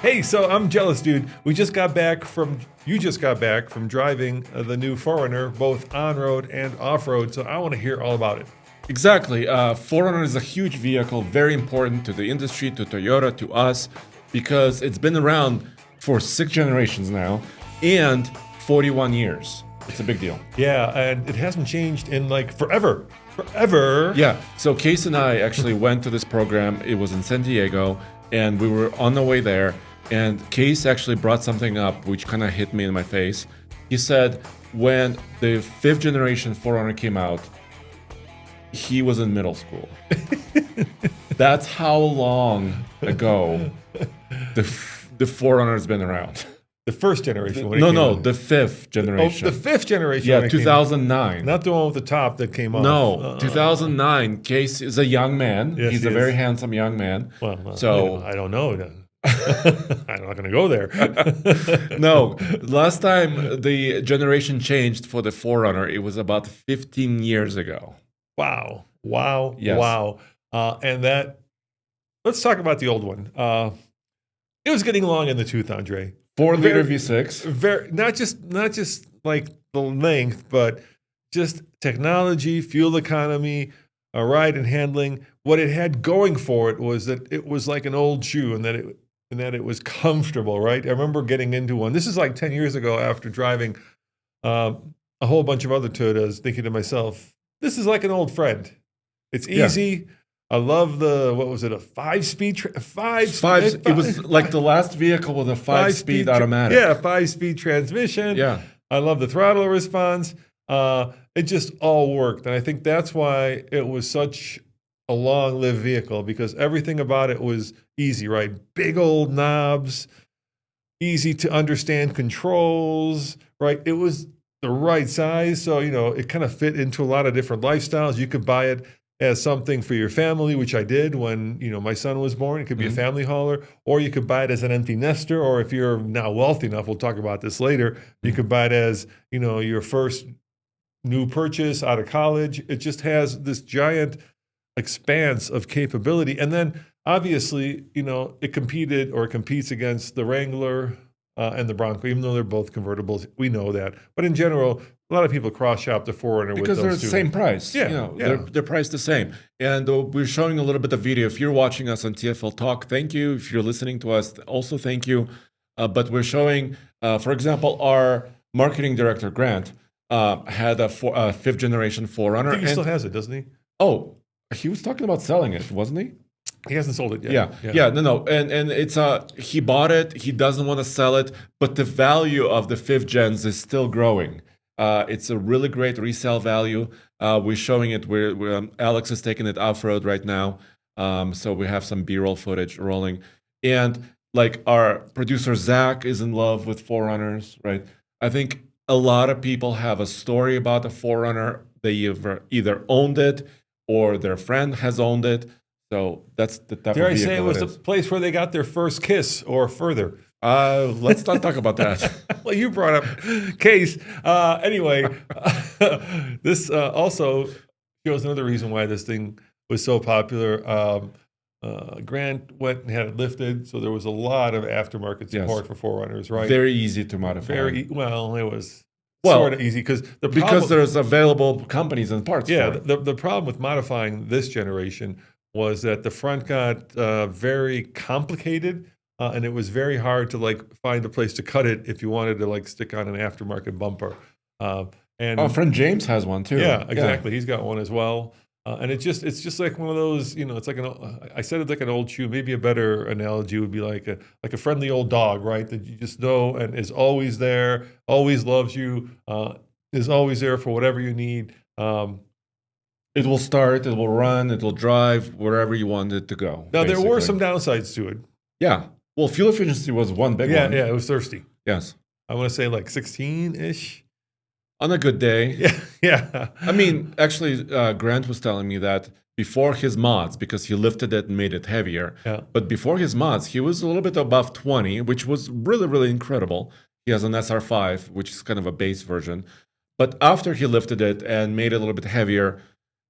Hey, so I'm jealous, dude. You just got back from driving the new 4Runner, both on-road and off-road, so I want to hear all about it. Exactly. 4Runner is a huge vehicle, very important to the industry, to Toyota, to us, because it's been around for 6 generations now and 41 years. It's a big deal. Yeah, and it hasn't changed in forever. Forever. Yeah. So Case and I actually went to this program. It was in San Diego, and we were on the way there. And Case actually brought something up which kind of hit me in my face. He said when the 5th generation 4Runner came out, he was in middle school. That's how long ago the 4Runner has been around. The first generation. The 5th generation. Oh, the 5th generation. Yeah, 2009. Not the one with the top that came off. No, 2009. Case is a young man. Yes, He's a very handsome young man. Well, so I don't know. I'm not going to go there. No, last time the generation changed for the 4Runner, it was about 15 years ago. Wow. Yes. Wow. Let's talk about the old one. It was getting long in the tooth, Andre. 4-liter V6. Very, not just like the length, but just technology, fuel economy, ride and handling. What it had going for it was that it was like an old shoe, and that it was comfortable, right? I remember getting into one. This is like 10 years ago after driving a whole bunch of other Toyotas, thinking to myself, this is like an old friend. It's easy. Yeah. I love a 5-speed? It was like the last vehicle with a 5-speed automatic. Yeah, 5-speed transmission. Yeah. I love the throttle response. It just all worked. And I think that's why it was such a long-lived vehicle, because everything about it was easy, right? Big old knobs, easy to understand controls, right? It was the right size. So, it kind of fit into a lot of different lifestyles. You could buy it as something for your family, which I did when, my son was born. It could be a family hauler, or you could buy it as an empty nester, or if you're now wealthy enough, we'll talk about this later, you could buy it as, your first new purchase out of college. It just has this giant expanse of capability. And then obviously, it competes against the Wrangler and the Bronco, even though they're both convertibles. We know that. But in general, a lot of people cross-shop the 4Runner because with those they're the same price. Yeah, They're priced the same. And we're showing a little bit of video. If you're watching us on TFL Talk, thank you. If you're listening to us, also thank you. But we're showing, for example, our marketing director, Grant, had a 5th generation 4Runner. I think he still has it, doesn't he? Oh, he was talking about selling it, wasn't he? He hasn't sold it yet. Yeah. No. And it's he bought it. He doesn't want to sell it, but the value of the 5th gens is still growing. It's a really great resale value. We're showing it. Alex is taking it off-road right now. So we have some B-roll footage rolling. And like our producer, Zach, is in love with 4Runners, right? I think a lot of people have a story about the 4Runner. They either owned it or their friend has owned it. So that's the type of vehicle. Dare I say it was the place where they got their first kiss or further? Let's not talk about that. Well, you brought up Case. Anyway, this also shows another reason why this thing was so popular. Grant went and had it lifted, so there was a lot of aftermarket support for 4Runners, right? Very easy to modify. It was sort of easy because there's available companies and parts. Yeah, the problem with modifying this generation was that the front got very complicated. And it was very hard to find a place to cut it if you wanted to stick on an aftermarket bumper. And our friend James has one too. Yeah, exactly. Yeah. He's got one as well. And it's just like one of those, it's like I said it's like an old shoe. Maybe a better analogy would be like a friendly old dog, right? That you just know and is always there, always loves you, is always there for whatever you need. It will start, it will run, it will drive wherever you want it to go. Now there were some downsides to it. Yeah. Well, fuel efficiency was one big one. Yeah, it was thirsty. Yes. I want to say 16-ish. On a good day. Yeah. I mean, actually, Grant was telling me that before his mods, because he lifted it and made it heavier, but before his mods, he was a little bit above 20, which was really, really incredible. He has an SR5, which is kind of a base version. But after he lifted it and made it a little bit heavier,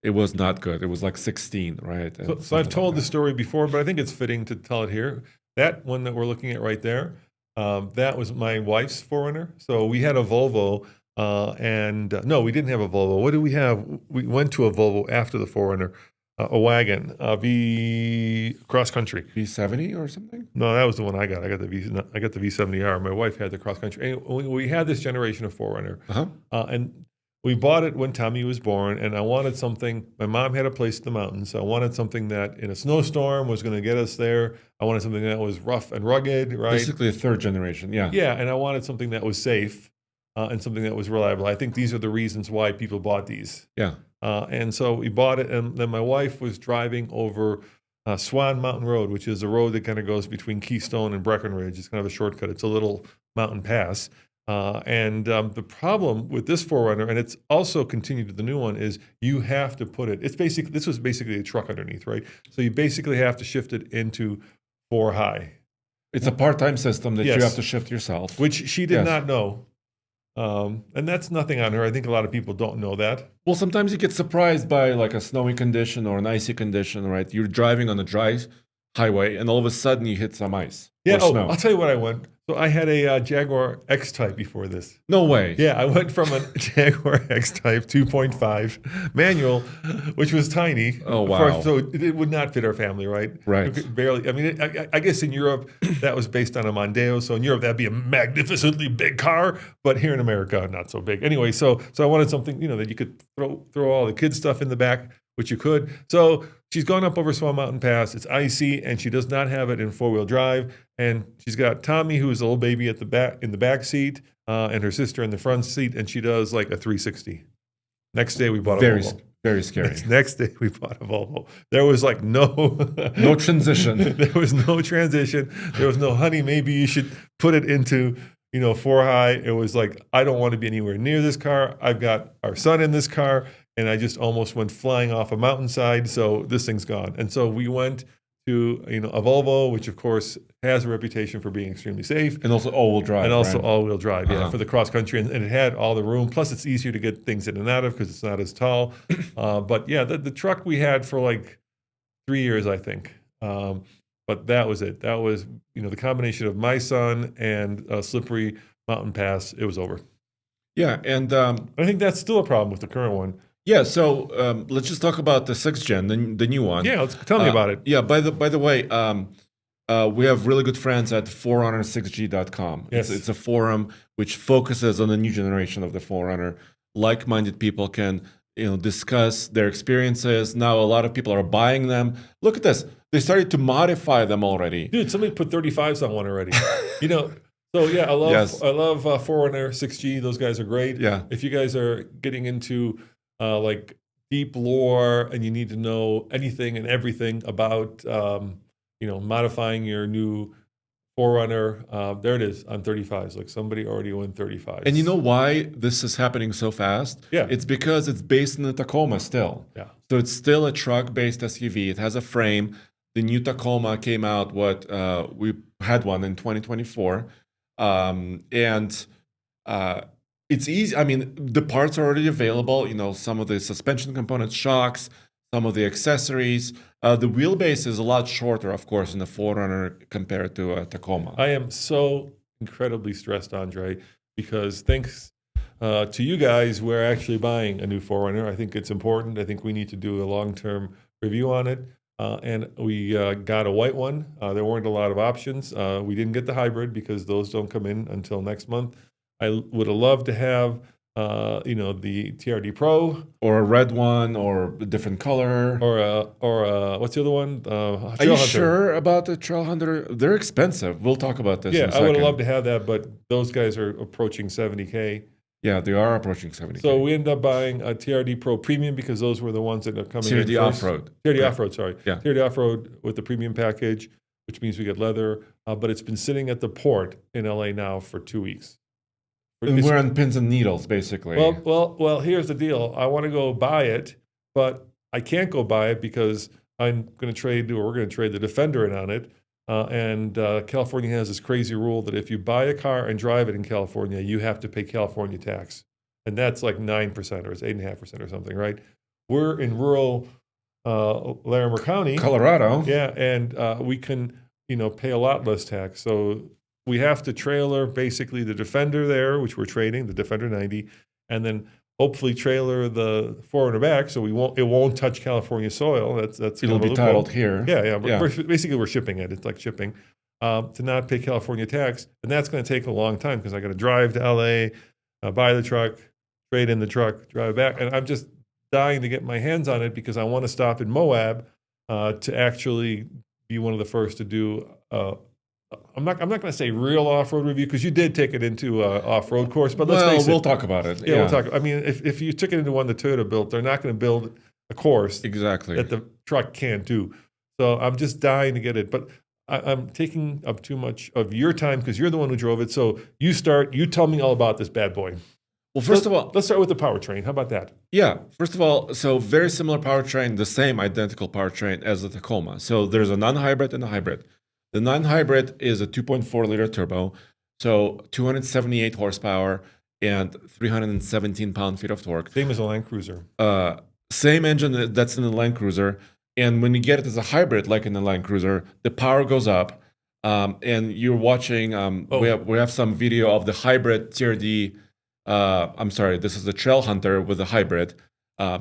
it was not good. It was 16, right? So I've told the story before, but I think it's fitting to tell it here. That one that we're looking at right there, that was my wife's 4Runner. So we had a Volvo, no, we didn't have a Volvo. What did we have? We went to a Volvo after the 4Runner, a wagon, V cross country. V70 or something? No, that was the one I got. I got the V70R. My wife had the cross country. Anyway, we had this generation of 4Runner, and we bought it when Tommy was born. And I wanted something. My mom had a place in the mountains, so I wanted something that in a snowstorm was going to get us there. I wanted something that was rough and rugged, right? Basically a third generation, yeah. Yeah, and I wanted something that was safe and something that was reliable. I think these are the reasons why people bought these. Yeah. And so we bought it, and then my wife was driving over Swan Mountain Road, which is a road that kind of goes between Keystone and Breckenridge. It's kind of a shortcut. It's a little mountain pass. The problem with this 4Runner, and it's also continued to the new one, is you have to put it. This was basically a truck underneath, right? So you basically have to shift it into 4 high. It's a part-time system that you have to shift yourself, which she did not know. And that's nothing on her. I think a lot of people don't know that. Well, sometimes you get surprised by like a snowy condition or an icy condition, right? You're driving on a dry highway and all of a sudden you hit some ice or snow. I'll tell you what I went. So I had a Jaguar X-Type before this. No way. Yeah, I went from a Jaguar X-Type 2.5 manual, which was tiny. Oh, wow. So it would not fit our family, right? Right. Barely. I mean, I guess in Europe, that was based on a Mondeo. So in Europe, that'd be a magnificently big car. But here in America, not so big. Anyway, so I wanted something, that you could throw all the kids' stuff in the back, which you could. So she's gone up over Swan Mountain Pass. It's icy, and she does not have it in 4-wheel drive. And she's got Tommy, who's a little baby in the back seat, and her sister in the front seat, and she does like a 360. Next day we bought a Volvo. Very scary. Next day we bought a Volvo. There was like no transition. There was no transition. There was no, honey, maybe you should put it into 4 high. It was like, I don't want to be anywhere near this car. I've got our son in this car, and I just almost went flying off a mountainside. So this thing's gone. And so we went to a Volvo, which of course has a reputation for being extremely safe, and also all-wheel drive. And also all-wheel drive, for the cross country, and it had all the room. Plus, it's easier to get things in and out of because it's not as tall. But yeah, the truck we had for like 3 years, I think. But that was it. That was the combination of my son and slippery mountain pass. It was over. Yeah, and I think that's still a problem with the current one. Yeah, so let's just talk about the 6th gen, the new one. Yeah, tell me about it. Yeah, by the way, we have really good friends at 4runner6g.com. Yes. It's a forum which focuses on the new generation of the 4Runner. Like-minded people can discuss their experiences. Now a lot of people are buying them. Look at this. They started to modify them already. Dude, somebody put 35s on one already. So yeah, I love 4Runner 6G. Those guys are great. Yeah. If you guys are getting into like deep lore and you need to know anything and everything about modifying your new 4Runner, there it is on 35s. Like somebody already went 35s. And you know why this is happening so fast? Yeah. It's because it's based in the Tacoma still. Yeah. So it's still a truck-based SUV. It has a frame. The new Tacoma came out, we had one in 2024. It's easy. I mean, the parts are already available. Some of the suspension components, shocks, some of the accessories. The wheelbase is a lot shorter, of course, in the 4Runner compared to a Tacoma. I am so incredibly stressed, Andre, because thanks to you guys, we're actually buying a new 4Runner. I think it's important. I think we need to do a long-term review on it. And we got a white one. There weren't a lot of options. We didn't get the hybrid because those don't come in until next month. I would have loved to have, the TRD Pro, or a red one, or a different color, or what's the other one? Are you sure about the Trailhunter? They're expensive. We'll talk about this. Yeah, in a I second. would have loved to have that, but those guys are approaching $70K. Yeah, they are approaching $70K. So we ended up buying a TRD Pro Premium because those were the ones that are coming in TRD first. Off-Road. TRD Off-Road, sorry. Yeah. TRD Off-Road with the premium package, which means we get leather. But it's been sitting at the port in LA now for 2 weeks. And we're on pins and needles, basically. Well, here's the deal. I want to go buy it, but I can't go buy it because we're going to trade the Defender in on it. And California has this crazy rule that if you buy a car and drive it in California, you have to pay California tax. And that's like 9% or it's 8.5% or something, right? We're in rural Larimer County. Colorado. Yeah, and we can pay a lot less tax. So we have to trailer basically the Defender there, which we're trading, the Defender 90, and then hopefully trailer the 4Runner back, so it won't touch California soil. That's It'll kind of a be loophole. titled here. Yeah. Yeah. Basically, we're shipping it. It's like shipping to not pay California tax, and that's going to take a long time because I got to drive to LA, buy the truck, trade in the truck, drive back, and I'm just dying to get my hands on it because I want to stop in Moab to actually be one of the first to do. I'm not going to say real off-road review because you did take it into off-road course, but let's face it. We'll talk about it. Yeah, we'll talk. I mean, if you took it into one that Toyota built, they're not going to build a course Exactly that the truck can't do. So I'm just dying to get it, but I'm taking up too much of your time because you're the one who drove it. So you tell me all about this bad boy. Well, first of all, let's start with the powertrain. How about that? Yeah, first of all, so very similar powertrain, the same identical powertrain as the Tacoma. So there's a non-hybrid and a hybrid. The non-hybrid is a 2.4 liter turbo, so 278 horsepower and 317 pound-feet of torque. Same as a Land Cruiser. Same engine that's in the Land Cruiser. And when you get it as a hybrid, like in the Land Cruiser, the power goes up. And you're watching, we have some video of the hybrid TRD. I'm sorry, this is the Trailhunter with a hybrid.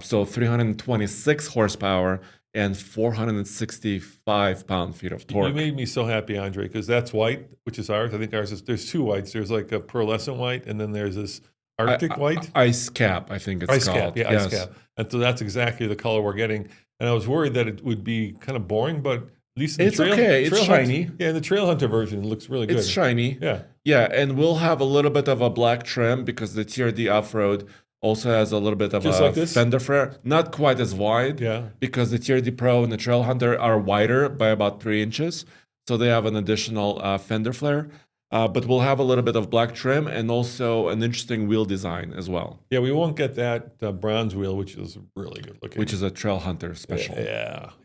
So 326 horsepower and 465 pound-feet of torque. You made me so happy, Andre, because that's white, which is ours. I think ours is, there's two whites. There's like a pearlescent white, and then there's this Arctic white. Ice cap, I think it's called. Ice cap. And so that's exactly the color we're getting. And I was worried that it would be kind of boring, but at least in it's okay. It's shiny. Yeah, the Trailhunter version looks really good. It's shiny. Yeah. Yeah, and we'll have a little bit of a black trim because the TRD Off-Road also has a little bit of just a like this? fender flare. Not quite as wide, because the TRD Pro and the Trailhunter are wider by about 3 inches. So they have an additional fender flare. But we'll have a little bit of black trim and also an interesting wheel design as well. Yeah, we won't get that bronze wheel, which is really good looking. Which is a Trailhunter special.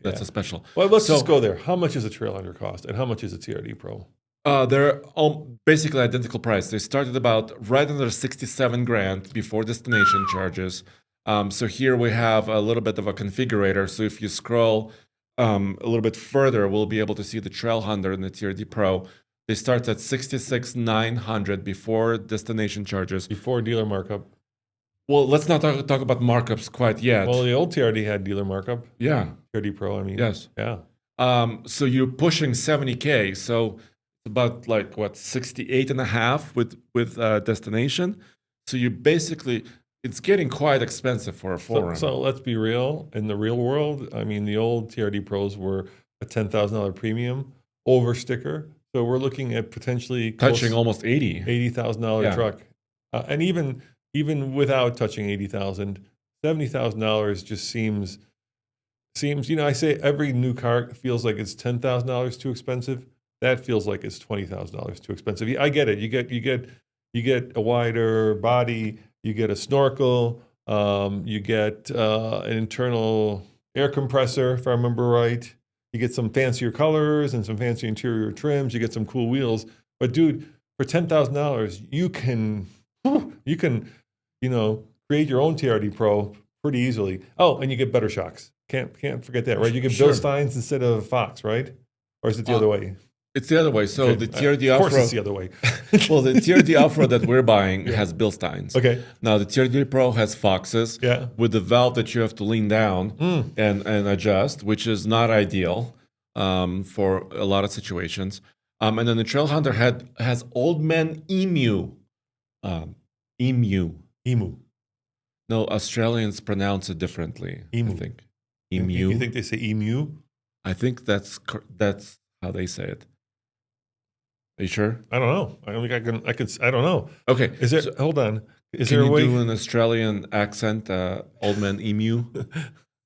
That's a special. Well, let's just go there. How much does a Trailhunter cost, and how much is a TRD Pro? They're basically identical price. They started about right under 67 grand before destination charges. So here we have a little bit of a configurator. So if you scroll a little bit further, we'll be able to see the Trailhunter and the TRD Pro. They start at $66,900 before destination charges. Before dealer markup. Well, let's not talk about markups quite yet. Well, the old TRD had dealer markup. Yeah. TRD Pro, I mean. Yes. Yeah. So you're pushing 70K. So about like what 68 and a half with destination. So you basically, it's getting quite expensive for a 4Runner. So let's be real. In the real world, I mean, the old TRD Pros were a $10,000 premium over sticker. So we're looking at potentially touching almost $80,000 truck, and even without touching $80,000, $70,000 just seems. I say every new car feels like it's $10,000 too expensive. That feels like it's $20,000 too expensive. I get it. You get a wider body. You get a snorkel. You get an internal air compressor, if I remember right. You get some fancier colors and some fancy interior trims. You get some cool wheels. But dude, for $10,000, you can create your own TRD Pro pretty easily. Oh, and you get better shocks. Can't forget that, right? You get Bill Steins instead of Fox, right? Or is it the other way? It's the other way. So the TRD Of Off-Road. course, it's the other way. Well, the TRD Off-Road that we're buying has Bill Steins. Okay. Now the TRD Pro has Foxes. With the valve that you have to lean down and adjust, which is not ideal for a lot of situations. And then the Trailhunter has Old Man Emu. Emu. No, Australians pronounce it differently. Emu. I think. Emu. You think they say emu? I think that's how they say it. Are you sure? I don't know. I don't know. Okay. Hold on. Is can there a way? You do an Australian accent, Old Man Emu?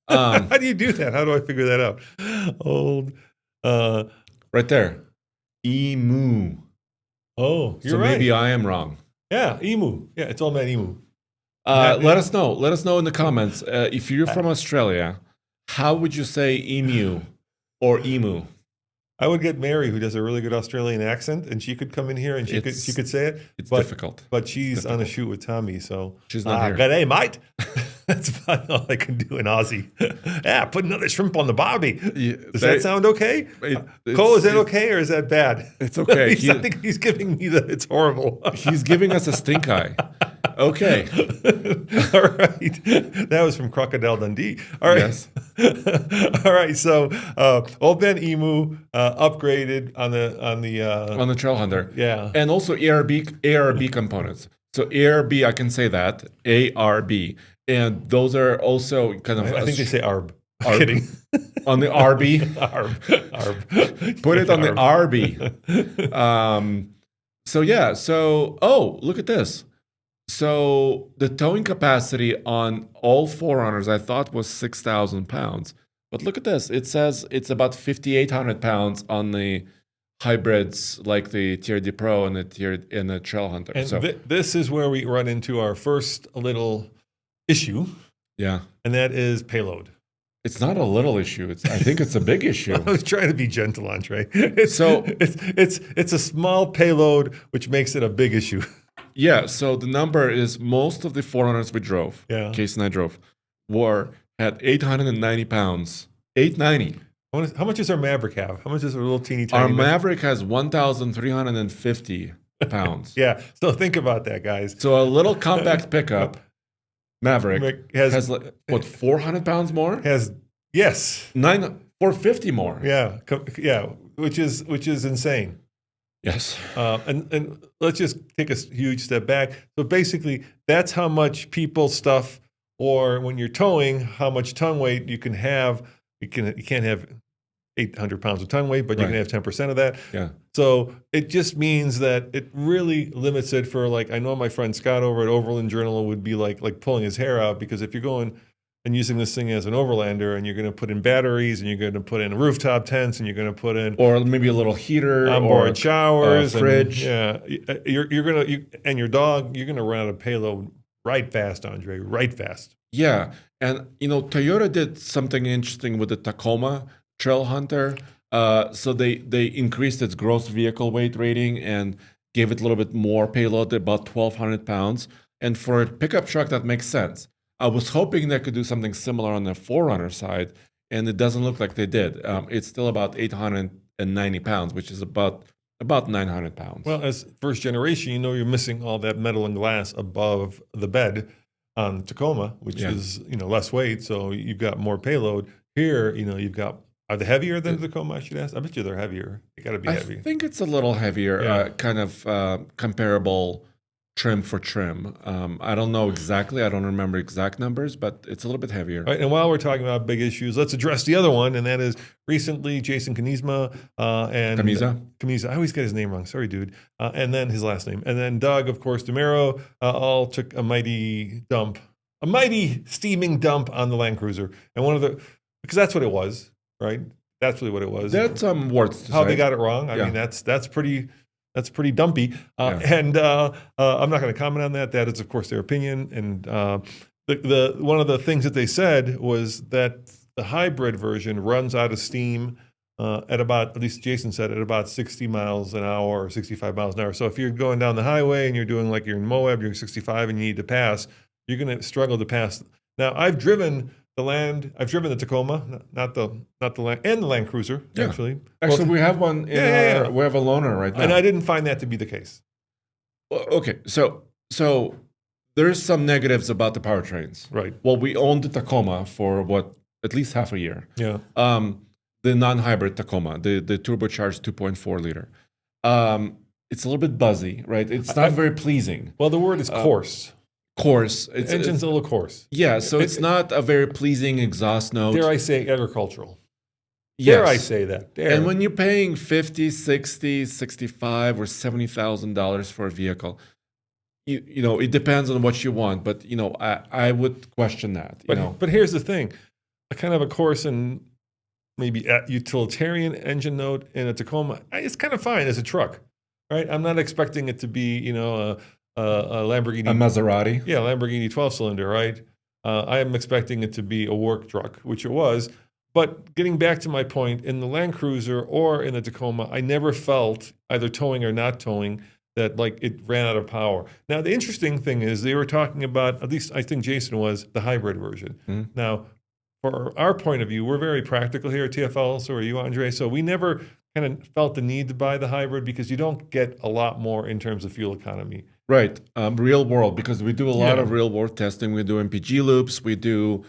How do you do that? How do I figure that out? Right there. Emu. Oh, you're so right. Maybe I am wrong. Yeah, emu. Yeah, it's Old Man Emu. Let us know. Let us know in the comments. If you're from Australia, how would you say emu or emu? I would get Mary, who does a really good Australian accent, and she could come in here and she could say it. It's difficult. But she's on a shoot with Tommy, so she's not here. G'day, mate. That's about all I can do in Aussie. Yeah, put another shrimp on the barbie. Yeah, Does that sound okay? Cole, is that okay or is that bad? It's okay. I think he's giving me it's horrible. He's giving us a stink eye. Okay. All right. That was from Crocodile Dundee. All right. Yes. All right. So old Ben Emu upgraded on the On the Trailhunter. Yeah. And also ARB components. So ARB, I can say that. ARB. And those are also kind of... I think they say ARB. ARB. Kidding. On the RB. ARB. Put it on the RB. So look at this. So the towing capacity on all 4Runners I thought was 6,000 pounds. But look at this. It says it's about 5,800 pounds on the hybrids like the TRD Pro and the Trailhunter. And so this is where we run into our first little issue, yeah, and that is payload. It's not a little issue. I think it's a big issue. I was trying to be gentle, Andre. It's a small payload, which makes it a big issue. Yeah. So the number is most of the 4Runners we drove, Case and I drove, had 890 pounds. 890. How much does our Maverick have? How much does a little teeny tiny? Our Maverick has 1,350 pounds. Yeah. So think about that, guys. So a little compact pickup, Maverick has like, what, 400 pounds more? Yes. 450 more. Yeah. Yeah. Which is insane. Yes. And let's just take a huge step back. So basically, that's how much people stuff, or when you're towing, how much ton weight you can have. You can't have 800 pounds of ton weight, but you can have 10% of that. Yeah. So it just means that it really limits it for, like, I know my friend Scott over at Overland Journal would be like pulling his hair out, because if you're going and using this thing as an overlander, and you're going to put in batteries, and you're going to put in rooftop tents, and you're going to put in, or maybe a little heater, onboard showers, fridge, and your dog, you're gonna run out of payload right fast, Andre, right fast. Yeah, and Toyota did something interesting with the Tacoma Trailhunter. So they increased its gross vehicle weight rating and gave it a little bit more payload, about 1,200 pounds. And for a pickup truck, that makes sense. I was hoping they could do something similar on the 4Runner side, and it doesn't look like they did. It's still about 890 pounds, which is about 900 pounds. Well, as first generation, you're missing all that metal and glass above the bed on the Tacoma, which is less weight, so you've got more payload. Here, you've got. Are they heavier than the Tacoma? I should ask. I bet you they're heavier. They got to be heavy. I think it's a little heavier, kind of comparable trim for trim. I don't know exactly. I don't remember exact numbers, but it's a little bit heavier. Right, and while we're talking about big issues, let's address the other one, and that is recently Jason Knisma and Camisa. I always get his name wrong. Sorry, dude. And then his last name, and then Doug, of course, DeMero, all took a mighty steaming dump on the Land Cruiser, and because that's what it was, right? That's really what it was. That's words to how say. They got it wrong. I mean, that's pretty dumpy. And I'm not going to comment on that. That is, of course, their opinion. And the one of the things that they said was that the hybrid version runs out of steam at about, at least Jason said, at about 60 miles an hour or 65 miles an hour. So if you're going down the highway and you're doing, like, you're in Moab, you're 65 and you need to pass, you're going to struggle to pass. Now, I've driven the Tacoma, not the Land, and the Land Cruiser, actually. Actually, we have one. We have a loaner right now, and I didn't find that to be the case. Okay, so there's some negatives about the powertrains. Right. Well, we owned the Tacoma for at least half a year. Yeah. The non-hybrid Tacoma, the turbocharged 2.4 liter. It's a little bit buzzy, right? It's not very pleasing. Well, the word is coarse. Coarse. Engine's a little coarse. Yeah, so it's not a very pleasing exhaust note. Dare I say agricultural? Yes. Dare I say that? Dare. And when you're paying $50, $60, $65, or $70,000 for a vehicle, it depends on what you want. But I would question that. But here's the thing: a kind of a coarse and maybe utilitarian engine note in a Tacoma, it's kind of fine as a truck, right? I'm not expecting it to be a Lamborghini, a Maserati. Yeah, Lamborghini 12-cylinder, right? I am expecting it to be a work truck, which it was. But getting back to my point, in the Land Cruiser or in the Tacoma, I never felt, either towing or not towing, that like it ran out of power. Now the interesting thing is they were talking about, at least I think Jason was, the hybrid version. Mhm. Now, for our point of view, we're very practical here at TFL. So are you, Andre? So we never kind of felt the need to buy the hybrid because you don't get a lot more in terms of fuel economy. Right. Real world, because we do a lot Yeah. of real world testing. We do MPG loops. We do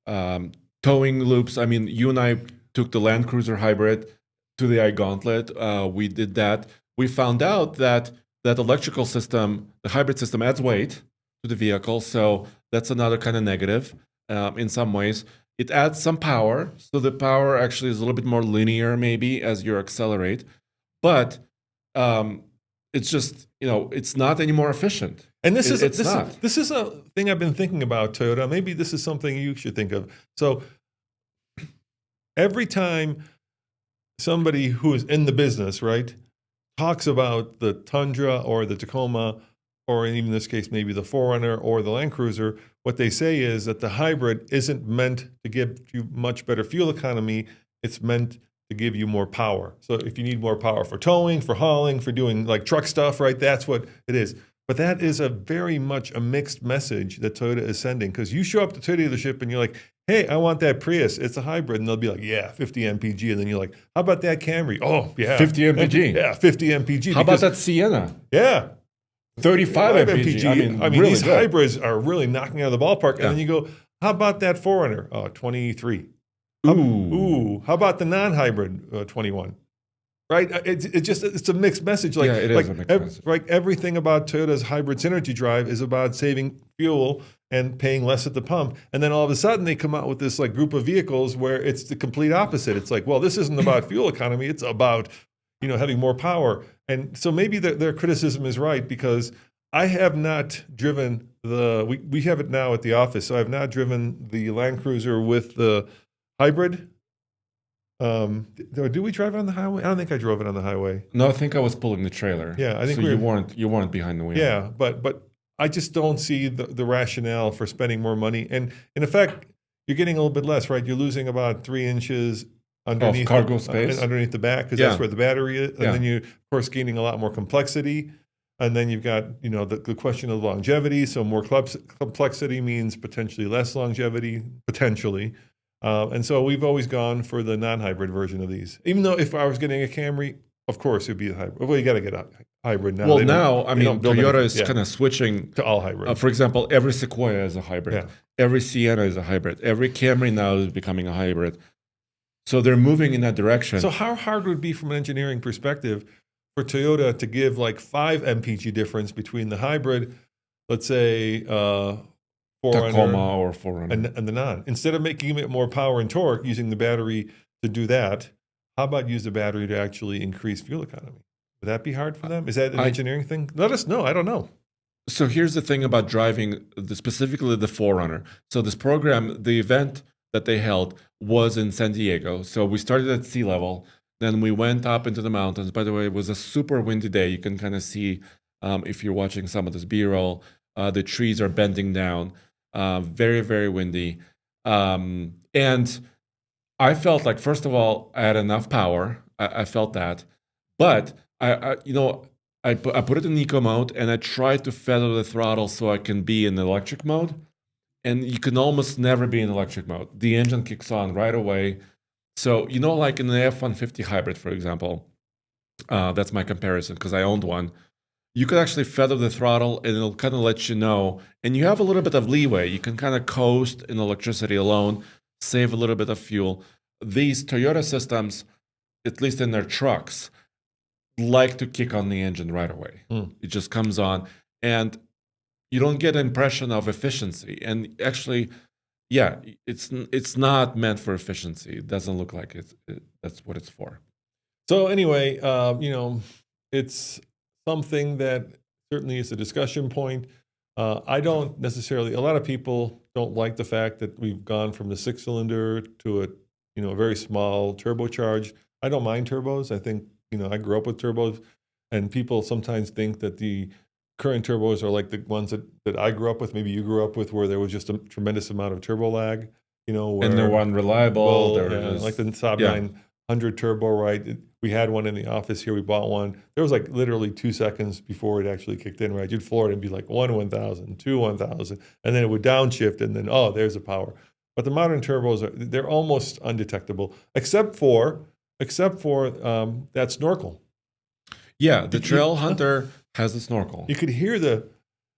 towing loops. I mean, you and I took the Land Cruiser hybrid to the iGauntlet. We did that. We found out that that electrical system, the hybrid system, adds weight to the vehicle. So that's another kind of negative in some ways. It adds some power. So the power actually is a little bit more linear maybe as you accelerate. But it's just, it's not any more efficient. And this is not. This is a thing I've been thinking about, Toyota. Maybe this is something you should think of. So every time somebody who is in the business, right, talks about the Tundra or the Tacoma, or in even this case, maybe the 4Runner or the Land Cruiser, what they say is that the hybrid isn't meant to give you much better fuel economy. It's meant to give you more power. So if you need more power for towing, for hauling, for doing like truck stuff, right, that's what it is. But that is a very much a mixed message that Toyota is sending, because you show up to Toyota dealership and you're like, hey, I want that Prius. It's a hybrid. And they'll be like, yeah, 50 mpg. And then you're like, how about that Camry? Oh, yeah. 50 mpg. Yeah, 50 mpg. How about that Sienna? Yeah. 35 mpg. I mean, really these good. hybrids are really knocking out of the ballpark. And then you go, how about that 4Runner? Oh, 23. How about the non-hybrid 21? Right? It's a mixed message. Like, yeah, it is a mixed message. Like everything about Toyota's hybrid synergy drive is about saving fuel and paying less at the pump. And then all of a sudden they come out with this like group of vehicles where it's the complete opposite. It's like, well, this isn't about fuel economy. It's about, having more power. And so maybe their criticism is right, because I have not driven we have it now at the office. So I've not driven the Land Cruiser with the hybrid. Do we drive it on the highway? I don't think I drove it on the highway. No, I think I was pulling the trailer. Yeah, I think so you weren't behind the wheel. Yeah, but I just don't see the rationale for spending more money. And in effect, you're getting a little bit less, right? You're losing about 3 inches underneath cargo space underneath the back, because that's where the battery is. And then you're of course gaining a lot more complexity. And then you've got the question of longevity. So more complexity means potentially less longevity, potentially. And so we've always gone for the non-hybrid version of these. Even though if I was getting a Camry, of course it'd be a hybrid. Well, you got to get a hybrid now. Well, now, I mean, Toyota is kind of switching to all hybrid. For example, every Sequoia is a hybrid. Yeah. Every Sienna is a hybrid. Every Camry now is becoming a hybrid. So they're moving in that direction. So how hard would it be from an engineering perspective for Toyota to give like 5 mpg difference between the hybrid, let's say, 4Runner, Tacoma or 4Runner, and the non? Instead of making it more power and torque, using the battery to do that, how about use the battery to actually increase fuel economy? Would that be hard for them? Is that an engineering thing? Let us know. I don't know. So here's the thing about driving, specifically the 4Runner. So this program, the event that they held was in San Diego. So we started at sea level, then we went up into the mountains. By the way, it was a super windy day. You can kind of see, if you're watching some of this B-roll, the trees are bending down. Very, very windy. And I felt like, first of all, I had enough power. I felt that. But, I put it in eco mode, and I tried to feather the throttle so I can be in electric mode. And you can almost never be in electric mode. The engine kicks on right away. So, like in the F-150 hybrid, for example, that's my comparison because I owned one. You could actually feather the throttle and it'll kind of let you know. And you have a little bit of leeway. You can kind of coast in electricity alone, save a little bit of fuel. These Toyota systems, at least in their trucks, like to kick on the engine right away. It just comes on. And you don't get an impression of efficiency. And actually, yeah, it's not meant for efficiency. It doesn't look like that's what it's for. So anyway, it's something that certainly is a discussion point. I don't necessarily, a lot of people don't like the fact that we've gone from the 6-cylinder to a very small turbocharged. I don't mind turbos. I think, I grew up with turbos, and people sometimes think that the current turbos are like the ones that I grew up with, maybe you grew up with, where there was just a tremendous amount of turbo lag, where, and they're unreliable. like the Saab 900 turbo, right? We had one in the office here. We bought one. There was like literally 2 seconds before it actually kicked in, right? You'd floor it and be like 1,000, 1,000, and then it would downshift, and then, oh, there's the power. But the modern turbos, they're almost undetectable, except for that snorkel. Yeah, the Trailhunter has a snorkel. You could hear the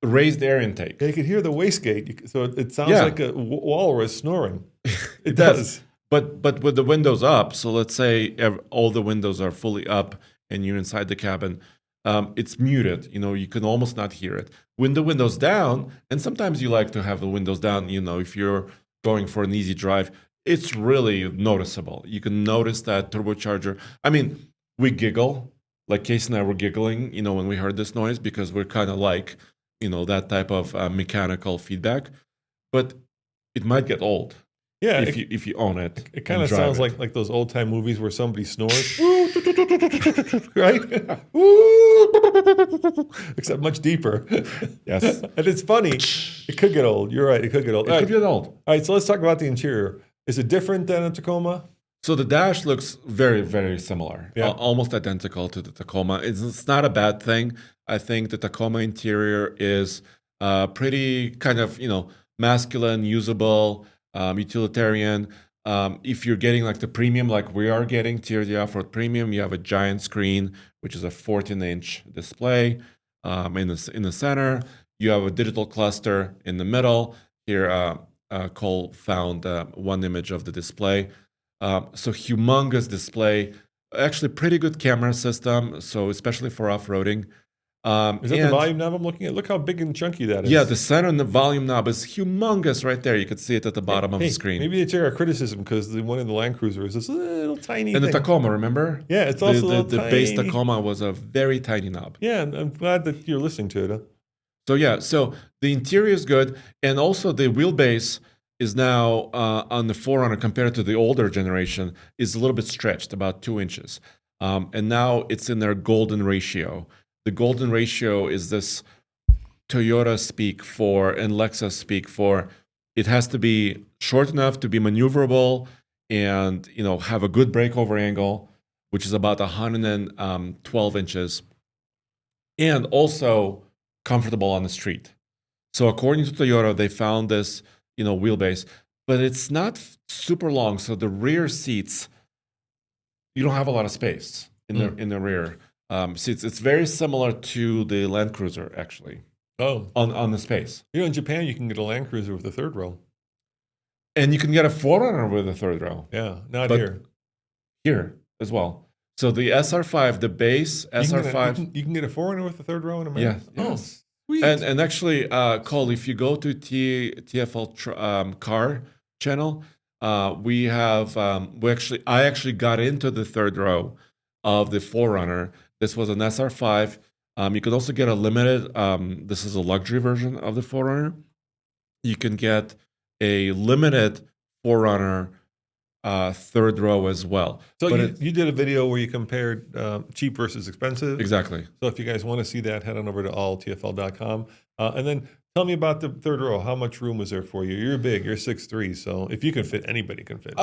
raised air intake. You could hear the wastegate, so it sounds Yeah. like a walrus snoring. It does. But with the windows up, so let's say all the windows are fully up and you're inside the cabin, it's muted. You can almost not hear it. When the windows down, and sometimes you like to have the windows down, if you're going for an easy drive, it's really noticeable. You can notice that turbocharger. I mean, we giggle, like Casey and I were giggling, when we heard this noise, because we're kind of like, that type of mechanical feedback. But it might get old. Yeah, if you own it. It kind of sounds like those old time movies where somebody snores, right? Except much deeper. Yes. And it's funny. It could get old. You're right. It could get old. It could get old. All right, so let's talk about the interior. Is it different than a Tacoma? So the dash looks very, very similar, Yeah. Almost identical to the Tacoma. It's not a bad thing. I think the Tacoma interior is pretty kind of, masculine, usable, utilitarian. If you're getting like the premium, like we are getting, TRD Off-Road Premium, you have a giant screen, which is a 14-inch display in the center. You have a digital cluster in the middle. Here, Cole found one image of the display. So humongous display, actually pretty good camera system, so especially for off-roading. Is that the volume knob I'm looking at? Look how big and chunky that is. Yeah, the center and the volume knob is humongous right there. You could see it at the bottom of the screen. Maybe they take our criticism because the one in the Land Cruiser is this little tiny and thing. the Tacoma, remember? Yeah, it's also the base Tacoma was a very tiny knob. Yeah, and I'm glad that you're listening to it. Huh? So yeah, so the interior is good, and also the wheelbase is now on the 4Runner compared to the older generation is a little bit stretched, about 2 inches, and now it's in their golden ratio. The golden ratio is this Toyota speak for and Lexus speak for. It has to be short enough to be maneuverable and have a good breakover angle, which is about 112 inches, and also comfortable on the street. So according to Toyota, they found this wheelbase, but it's not super long. So the rear seats, you don't have a lot of space in the rear seats. It's very similar to the Land Cruiser, actually. Oh, on the space. In Japan, you can get a Land Cruiser with a third row, and you can get a 4Runner with a third row. Yeah, not but here. Here as well. So the SR5, the base SR5, you can get a 4Runner with a third row in America. Yeah. Oh, Yes. sweet. And actually, Cole, if you go to TFL car channel, I actually got into the third row of the 4Runner. This was an SR5. You can also get a limited. This is a luxury version of the 4Runner. You can get a limited 4Runner third row as well. So you did a video where you compared cheap versus expensive. Exactly. So if you guys want to see that, head on over to alltfl.com. And then tell me about the third row. How much room was there for you? You're big. You're 6'3". So if you can fit, anybody can fit.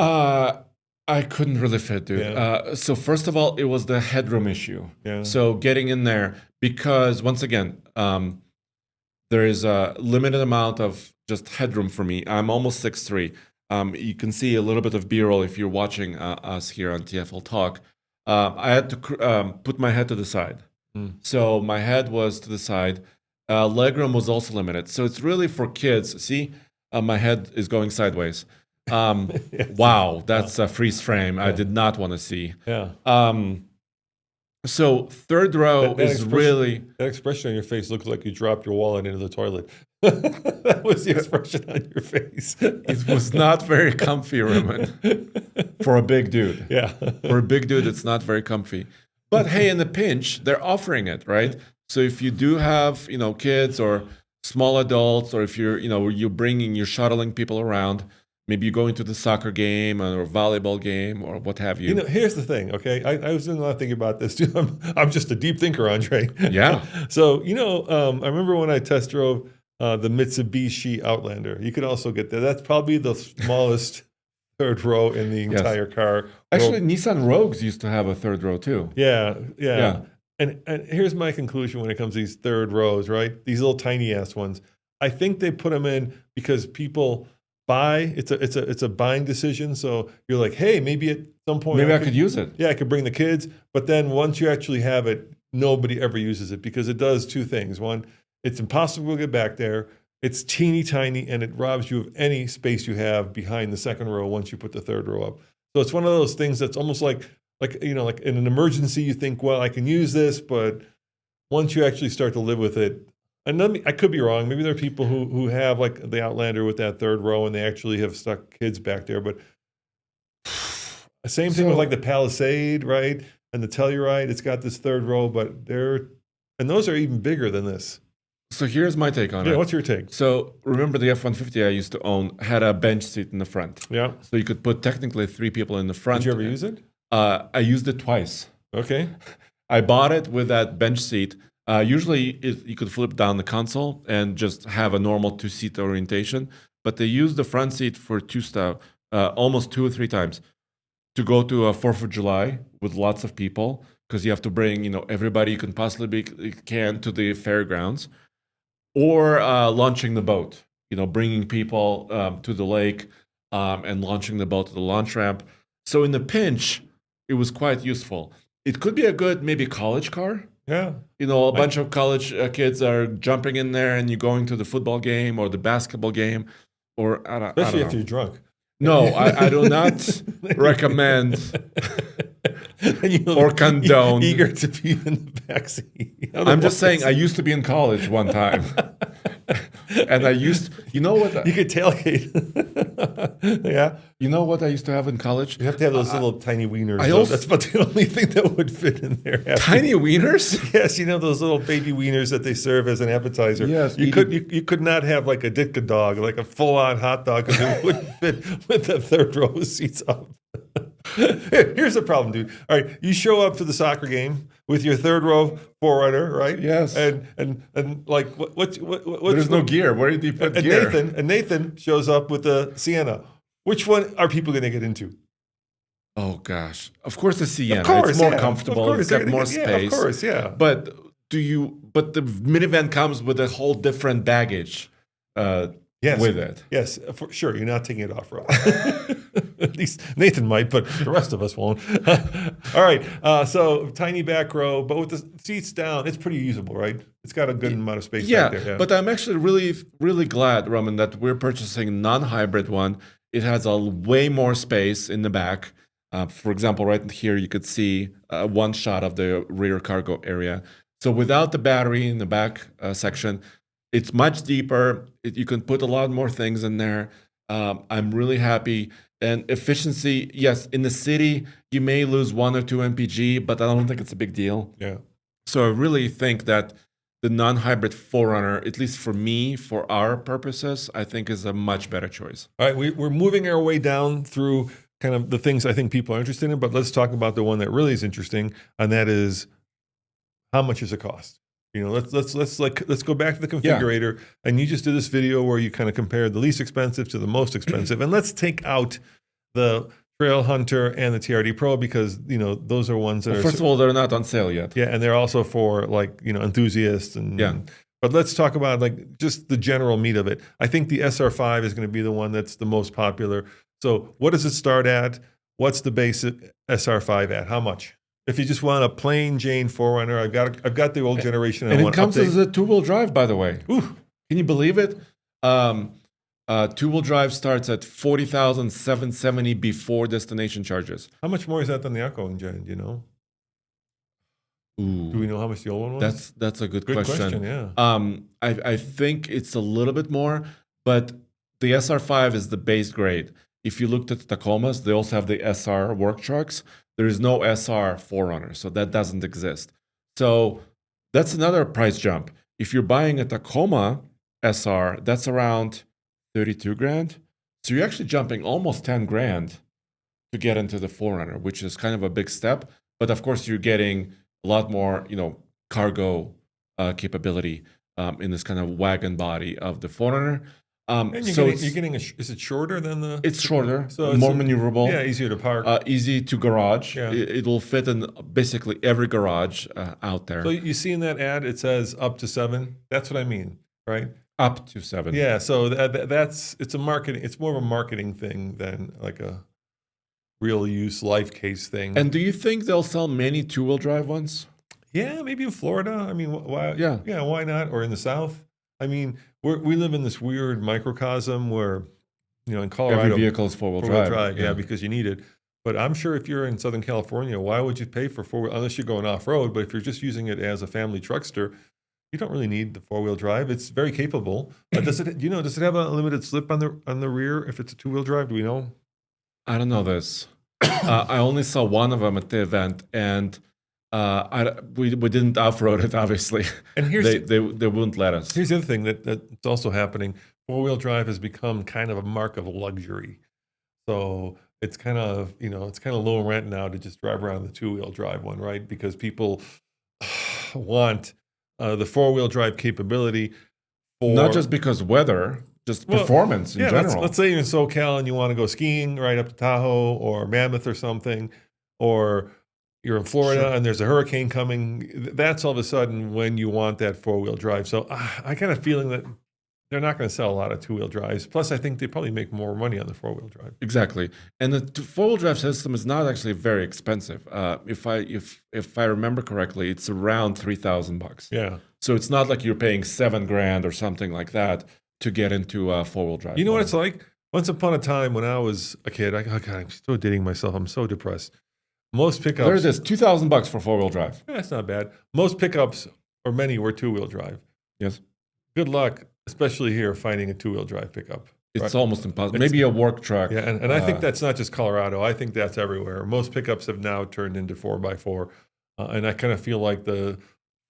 I couldn't really fit, dude. Yeah. So first of all, it was the headroom issue. Yeah. So getting in there, because once again, there is a limited amount of just headroom for me. I'm almost 6'3". You can see a little bit of B-roll if you're watching us here on TFL Talk. I had to put my head to the side. So my head was to the side. Legroom was also limited. So it's really for kids. See, my head is going sideways. Wow, that's a freeze frame. I did not want to see. Yeah. So third row is really... That expression on your face looks like you dropped your wallet into the toilet. That was the expression on your face. It was not very comfy, Roman, for a big dude. Yeah. For a big dude, it's not very comfy. But hey, in the pinch, they're offering it, right? So if you do have, kids or small adults, or if you're shuttling people around, maybe you're going to the soccer game or volleyball game or what have you. Here's the thing, okay? I was doing a lot of thinking about this too. I'm just a deep thinker, Andre. Yeah. So, I remember when I test drove the Mitsubishi Outlander. You could also get that. That's probably the smallest third row in the entire car. Actually, Nissan Rogues used to have a third row too. Yeah. And here's my conclusion when it comes to these third rows, right? These little tiny ass ones. I think they put them in because people buy. It's a buying decision. So you're like, hey, maybe at some point Maybe I could use it. Yeah, I could bring the kids. But then once you actually have it, nobody ever uses it because it does two things. One, it's impossible to get back there. It's teeny tiny, and it robs you of any space you have behind the second row once you put the third row up. So it's one of those things that's almost like in an emergency, you think, well, I can use this, but once you actually start to live with it, and I could be wrong. Maybe there are people who have like the Outlander with that third row, and they actually have stuck kids back there. But same thing with like the Palisade, right? And the Telluride, it's got this third row, but those are even bigger than this. So here's my take on it. Yeah, what's your take? So remember the F-150 I used to own had a bench seat in the front. Yeah. So you could put technically 3 people in the front. Did you ever use it? I used it twice. Okay. I bought it with that bench seat. Usually you could flip down the console and just have a normal 2-seat orientation. But they used the front seat for almost 2 or 3 times to go to a 4th of July with lots of people because you have to bring everybody you can possibly can to the fairgrounds. Or launching the boat, bringing people to the lake and launching the boat to the launch ramp. So in the pinch, it was quite useful. It could be a good maybe college car. Yeah. A bunch of college kids are jumping in there and you're going to the football game or the basketball game. Or Especially after you're drunk. No, I do not recommend or condone. Eager to be in the backseat. I'm just saying, I used to be in college one time. And I used, you could tailgate. Yeah. You know what I used to have in college? You have to have those little tiny wieners. That's about the only thing that would fit in there. Tiny wieners? Yes, those little baby wieners that they serve as an appetizer. Yes. You could not have like a Ditka dog, like a full-on hot dog, because it wouldn't fit with the third row of seats up. Here's the problem, dude. All right, you show up to the soccer game with your third row 4Runner, right? Yes. And like what? There's no gear. Where did you put gear? Nathan shows up with the Sienna. Which one are people going to get into? Oh gosh, of course the Sienna. Of course, it's more comfortable. It's got more space. Yeah, of course, yeah. But the minivan comes with a whole different baggage. With it. Yes, for sure. You're not taking it off road. At least Nathan might, but the rest of us won't. All right. So tiny back row, but with the seats down, it's pretty usable, right? It's got a good amount of space back there. Yeah. But I'm actually really, really glad, Roman, that we're purchasing a non-hybrid one. It has a way more space in the back. For example, right here, you could see one shot of the rear cargo area. So without the battery in the back section, it's much deeper. You can put a lot more things in there. I'm really happy. And efficiency, yes, in the city, you may lose 1 or 2 mpg, but I don't think it's a big deal. Yeah. So I really think that the non-hybrid 4Runner, at least for me, for our purposes, I think is a much better choice. All right, we're moving our way down through kind of the things I think people are interested in, but let's talk about the one that really is interesting, and that is how much does it cost? Let's go back to the configurator, and you just did this video where you kind of compared the least expensive to the most expensive, and let's take out the Trailhunter and the TRD Pro because those are ones that are first of all, they're not on sale yet. Yeah, and they're also for enthusiasts But let's talk about just the general meat of it. I think the SR5 is going to be the one that's the most popular. So what does it start at? What's the basic SR5 at? How much? If you just want a plain Jane 4Runner, I've got the old generation. And it comes as a 2-wheel drive, by the way. Ooh. Can you believe it? 2-wheel drive starts at $40,770 before destination charges. How much more is that than the outgoing gen? Do you know? Ooh. Do we know how much the old one was? That's a good question. Yeah. I think it's a little bit more, but the SR5 is the base grade. If you looked at the Tacomas, they also have the SR work trucks. There is no SR 4Runner, so that doesn't exist. So that's another price jump. If you're buying a Tacoma SR, that's around 32 grand. So you're actually jumping almost 10 grand to get into the 4Runner, which is kind of a big step. But of course, you're getting a lot more, cargo capability in this kind of wagon body of the 4Runner. And you're getting is it shorter than the? It's shorter, So more maneuverable. Yeah, easier to park. Easy to garage. Yeah. It will fit in basically every garage out there. So you see in that ad, it says up to 7. That's what I mean, right? Up to 7. Yeah. So it's a marketing. It's more of a marketing thing than like a real use life case thing. And do you think they'll sell many 2-wheel drive ones? Yeah, maybe in Florida. I mean, why? Yeah, why not? Or in the South. I mean, we live in this weird microcosm where, in Colorado, every vehicle is 4-wheel drive. Yeah, because you need it. But I'm sure if you're in Southern California, why would you pay for 4-wheel unless you're going off road? But if you're just using it as a family truckster, you don't really need the 4-wheel drive. It's very capable. Does it have a limited slip on the rear if it's a 2-wheel drive? Do we know? I don't know this. I only saw one of them at the event, and we didn't off-road it, obviously. And they wouldn't let us. Here's the other thing that's also happening. 4-wheel drive has become kind of a mark of luxury. So it's kind of low rent now to just drive around the 2-wheel drive one, right? Because people want the 4-wheel drive capability. Not just because weather, just performance in general. Let's say you're in SoCal and you want to go skiing right up to Tahoe or Mammoth or something, or you're in Florida and there's a hurricane coming. That's all of a sudden when you want that 4-wheel drive. So I kind of feeling that they're not going to sell a lot of 2-wheel drives. Plus, I think they probably make more money on the 4-wheel drive. Exactly, and the 4-wheel drive system is not actually very expensive. If I remember correctly, it's around $3,000. Yeah. So it's not like you're paying $7,000 or something like that to get into a 4-wheel drive. You know what it's like? Once upon a time when I was a kid, I'm still dating myself. I'm so depressed. Most pickups. There it is, $2,000 for 4-wheel drive. Yeah, that's not bad. Most pickups, or many, were 2-wheel drive. Yes. Good luck, especially here, finding a 2-wheel drive pickup. It's almost impossible. Maybe a work truck. Yeah, and I think that's not just Colorado. I think that's everywhere. Most pickups have now turned into 4x4, and I kind of feel like the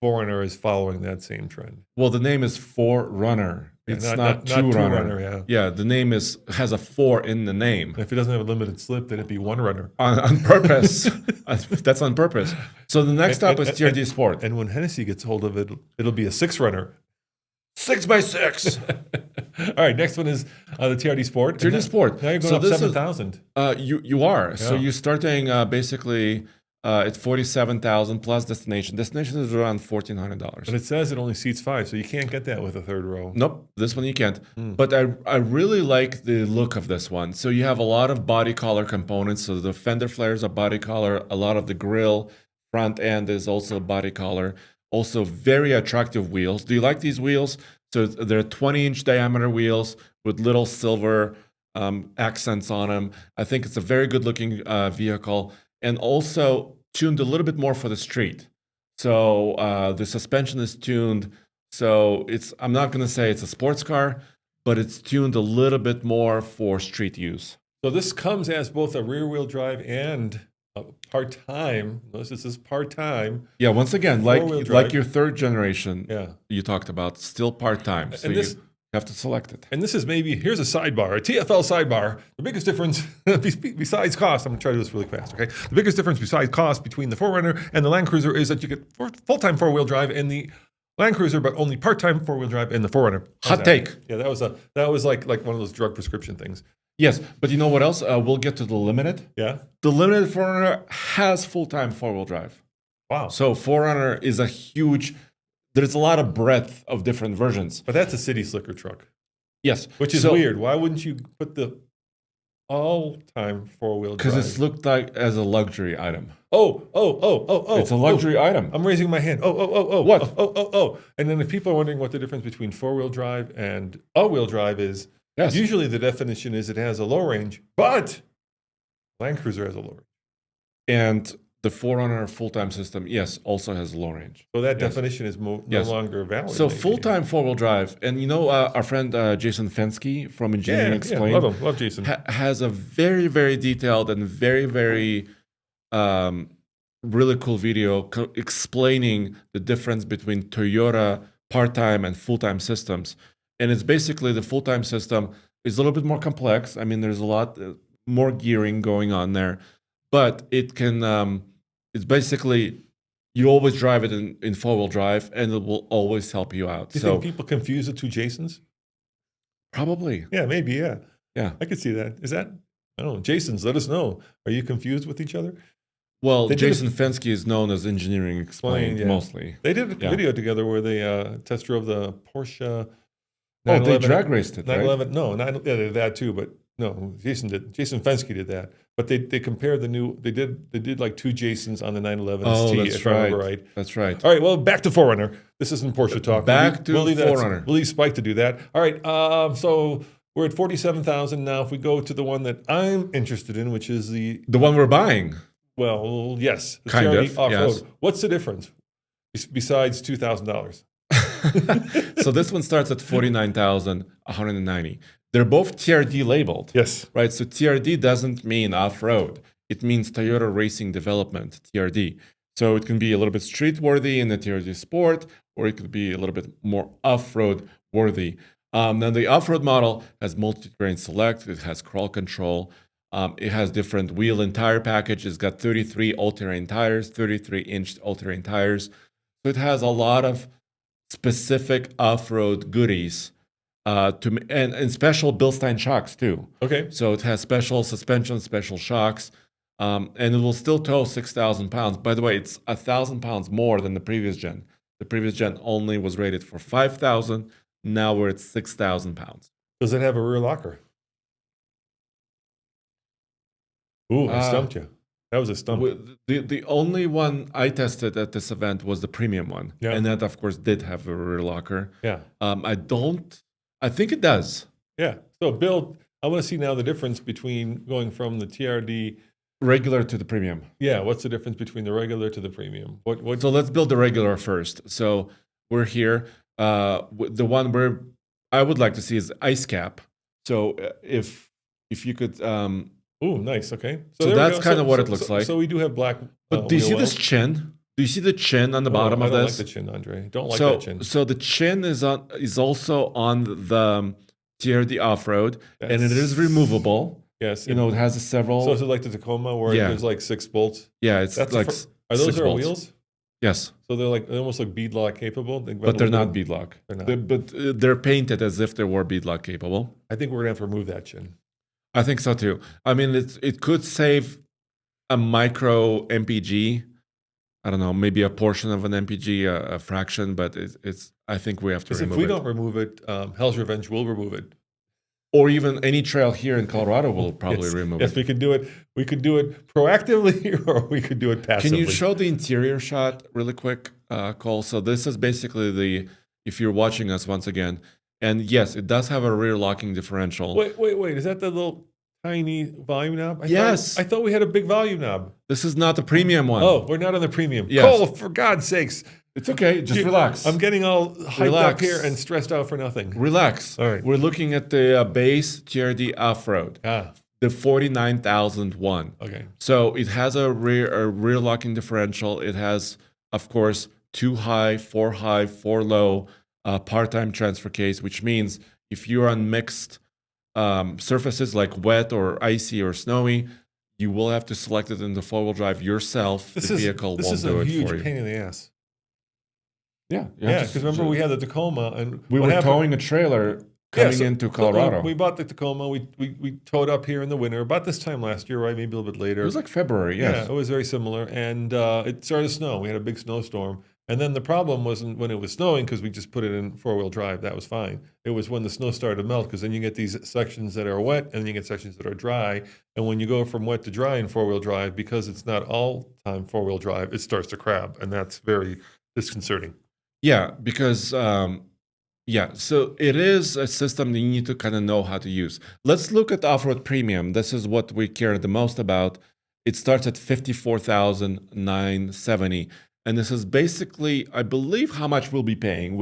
4Runner is following that same trend. Well, the name is 4Runner. It's not 2Runner. Yeah, the name has a 4 in the name. And if it doesn't have a limited slip, then it'd be 1Runner. On purpose. That's on purpose. So the next up is TRD Sport. And when Hennessy gets hold of it, it'll be a 6Runner. 6x6. All right, next one is the TRD Sport. TRD Sport. Now you're going up 7,000. You are. Yeah. So you're starting basically at 47,000 plus destination. Destination is around $1,400. But it says it only seats 5, so you can't get that with a third row. Nope, this one you can't. But I really like the look of this one. So you have a lot of body color components. So the fender flares are body color. A lot of the grille front end is also body color. Also very attractive wheels. Do you like these wheels? So they're 20-inch diameter wheels with little silver accents on them. I think it's a very good-looking vehicle, and also tuned a little bit more for the street. So the suspension is tuned. So I'm not going to say it's a sports car, but it's tuned a little bit more for street use. So this comes as both a rear-wheel drive and part-time. Notice this is part-time. Yeah, once again, like your third generation you talked about, still part-time. So you have to select it. And this is here's a sidebar, a TFL sidebar. The biggest difference, besides cost, I'm going to try to do this really fast, okay? The biggest difference besides cost between the 4Runner and the Land Cruiser is that you get full-time 4-wheel drive in the Land Cruiser, but only part-time 4-wheel drive in the 4Runner. Hot take. Yeah, that was like one of those drug prescription things. Yes, but you know what else? We'll get to the Limited. Yeah. The Limited 4Runner has full-time 4-wheel drive. Wow. So 4Runner is there's a lot of breadth of different versions. But that's a city slicker truck. Yes. Which is weird. Why wouldn't you put the all-time 4-wheel drive? Because it's looked like as a luxury item. Oh. It's a luxury item. I'm raising my hand. What? Oh. And then if people are wondering what the difference between 4-wheel drive and all-wheel drive is, usually the definition is it has a low range, but Land Cruiser has a low range. And the 4Runner full-time system, also has a low range. So that definition is no longer valid. So full-time 4-wheel drive, and our friend Jason Fensky from Engineering Explained, love him, love Jason, has a very, very detailed and very, very really cool video explaining the difference between Toyota part-time and full-time systems. And it's basically the full-time system is a little bit more complex. I mean, there's a lot more gearing going on there, but it can. It's basically you always drive it in 4-wheel drive, and it will always help you out. Do you think people confuse the two Jasons? Probably. Yeah, maybe. Yeah, Yeah. I could see that. Is that? I don't know. Jason's. Let us know. Are you confused with each other? Well, They did Jason Fensky is known as Engineering Explained yeah. mostly. They did a Yeah. video together where they test drove the Porsche. Oh, 911, they drag raced it, right? 911. No, yeah, they did that too. But no, Jason did. Jason Fensky did that. But they compared the new. They did like two Jasons on the 911 Oh, ST, that's if I remember right. That's right. All right. Well, back to 4Runner. This isn't Porsche talk. Back to we'll leave 4Runner. We'll leave Spike to do that. All right. So we're at 47,000 now. If we go to the one that I'm interested in, which is the one we're buying. Well, yes, the Kind TRD of, off-road. yes. What's the difference besides $2,000? So this one starts at 49,190. They're both TRD labeled. Yes. Right. So TRD doesn't mean off-road. It means Toyota Racing Development, TRD. So it can be a little bit street-worthy in the TRD Sport, or it could be a little bit more off-road worthy. Now the off-road model has multi-terrain select. It has crawl control. It has different wheel and tire package. It's got 33 all-terrain tires, 33-inch all-terrain tires. So it has a lot of specific off-road goodies and special Bilstein shocks too. Okay. So it has special suspension, special shocks, and it will still tow 6,000 pounds. By the way, it's 1,000 pounds more than the previous gen. The previous gen only was rated for 5,000. Now we're at 6,000 pounds. Does it have a rear locker? Ooh, I stumped you. That was a stump. The only one I tested at this event was the premium one. Yeah. And that, of course, did have a rear locker. Yeah. I think it does. Yeah. So, Bill, I want to see now the difference between going from the TRD regular to the premium. Yeah. What's the difference between the regular to the premium? So let's build the regular first. So we're here. The one where I would like to see is ice cap. So if you could. Oh, nice. Okay. So that's kind of what it looks like. So we do have black. But do you see this chin? Do you see the chin on the bottom of this? I don't like the chin, Andre. Don't like that chin. So the chin is also on the TRD off-road, and it is removable. Yes. It has several. So is it like the Tacoma where there's like 6 bolts? Yeah, it's That's like are those our wheels? Yes. So they almost look beadlock capable. But they're not beadlock. They're not. But they're painted as if they were beadlock capable. I think we're gonna have to remove that chin. I think so too. I mean, it could save a micro MPG. I don't know, maybe a portion of an MPG, a fraction, but it's. I think we have to remove it. If we don't remove it, Hell's Revenge will remove it. Or even any trail here in Colorado will probably remove it. Yes, we can do it. We could do it proactively, or we could do it passively. Can you show the interior shot really quick, Cole? So this is basically if you're watching us once again, and yes, it does have a rear locking differential. Wait. Is that the little tiny volume knob? Yes. I thought we had a big volume knob. This is not the premium one. Oh, we're not on the premium. Yes. Cole, for God's sakes. It's okay. Just relax. I'm getting all hyped up here and stressed out for nothing. Relax. All right. We're looking at the base TRD off-road. The 49,001. Okay. So it has a rear locking differential. It has, of course, 2 high, 4 low part-time transfer case, which means if you're on mixed surfaces like wet or icy or snowy, you will have to select it in the 4-wheel drive yourself. The vehicle won't do it for you. This is a huge pain in the ass. Yeah. Because remember we had the Tacoma and we were towing a trailer coming into Colorado. We bought the Tacoma. We towed up here in the winter, about this time last year, right? Maybe a little bit later. It was like February, yes. Yeah, it was very similar. And it started to snow. We had a big snowstorm. And then the problem wasn't when it was snowing because we just put it in 4-wheel drive. That was fine. It was when the snow started to melt because then you get these sections that are wet and then you get sections that are dry. And when you go from wet to dry in 4-wheel drive, because it's not all time 4-wheel drive, it starts to crab. And that's very disconcerting. Yeah, because so it is a system that you need to kind of know how to use. Let's look at off-road premium. This is what we care the most about. It starts at $54,970, and this is basically, I believe, how much we'll be paying.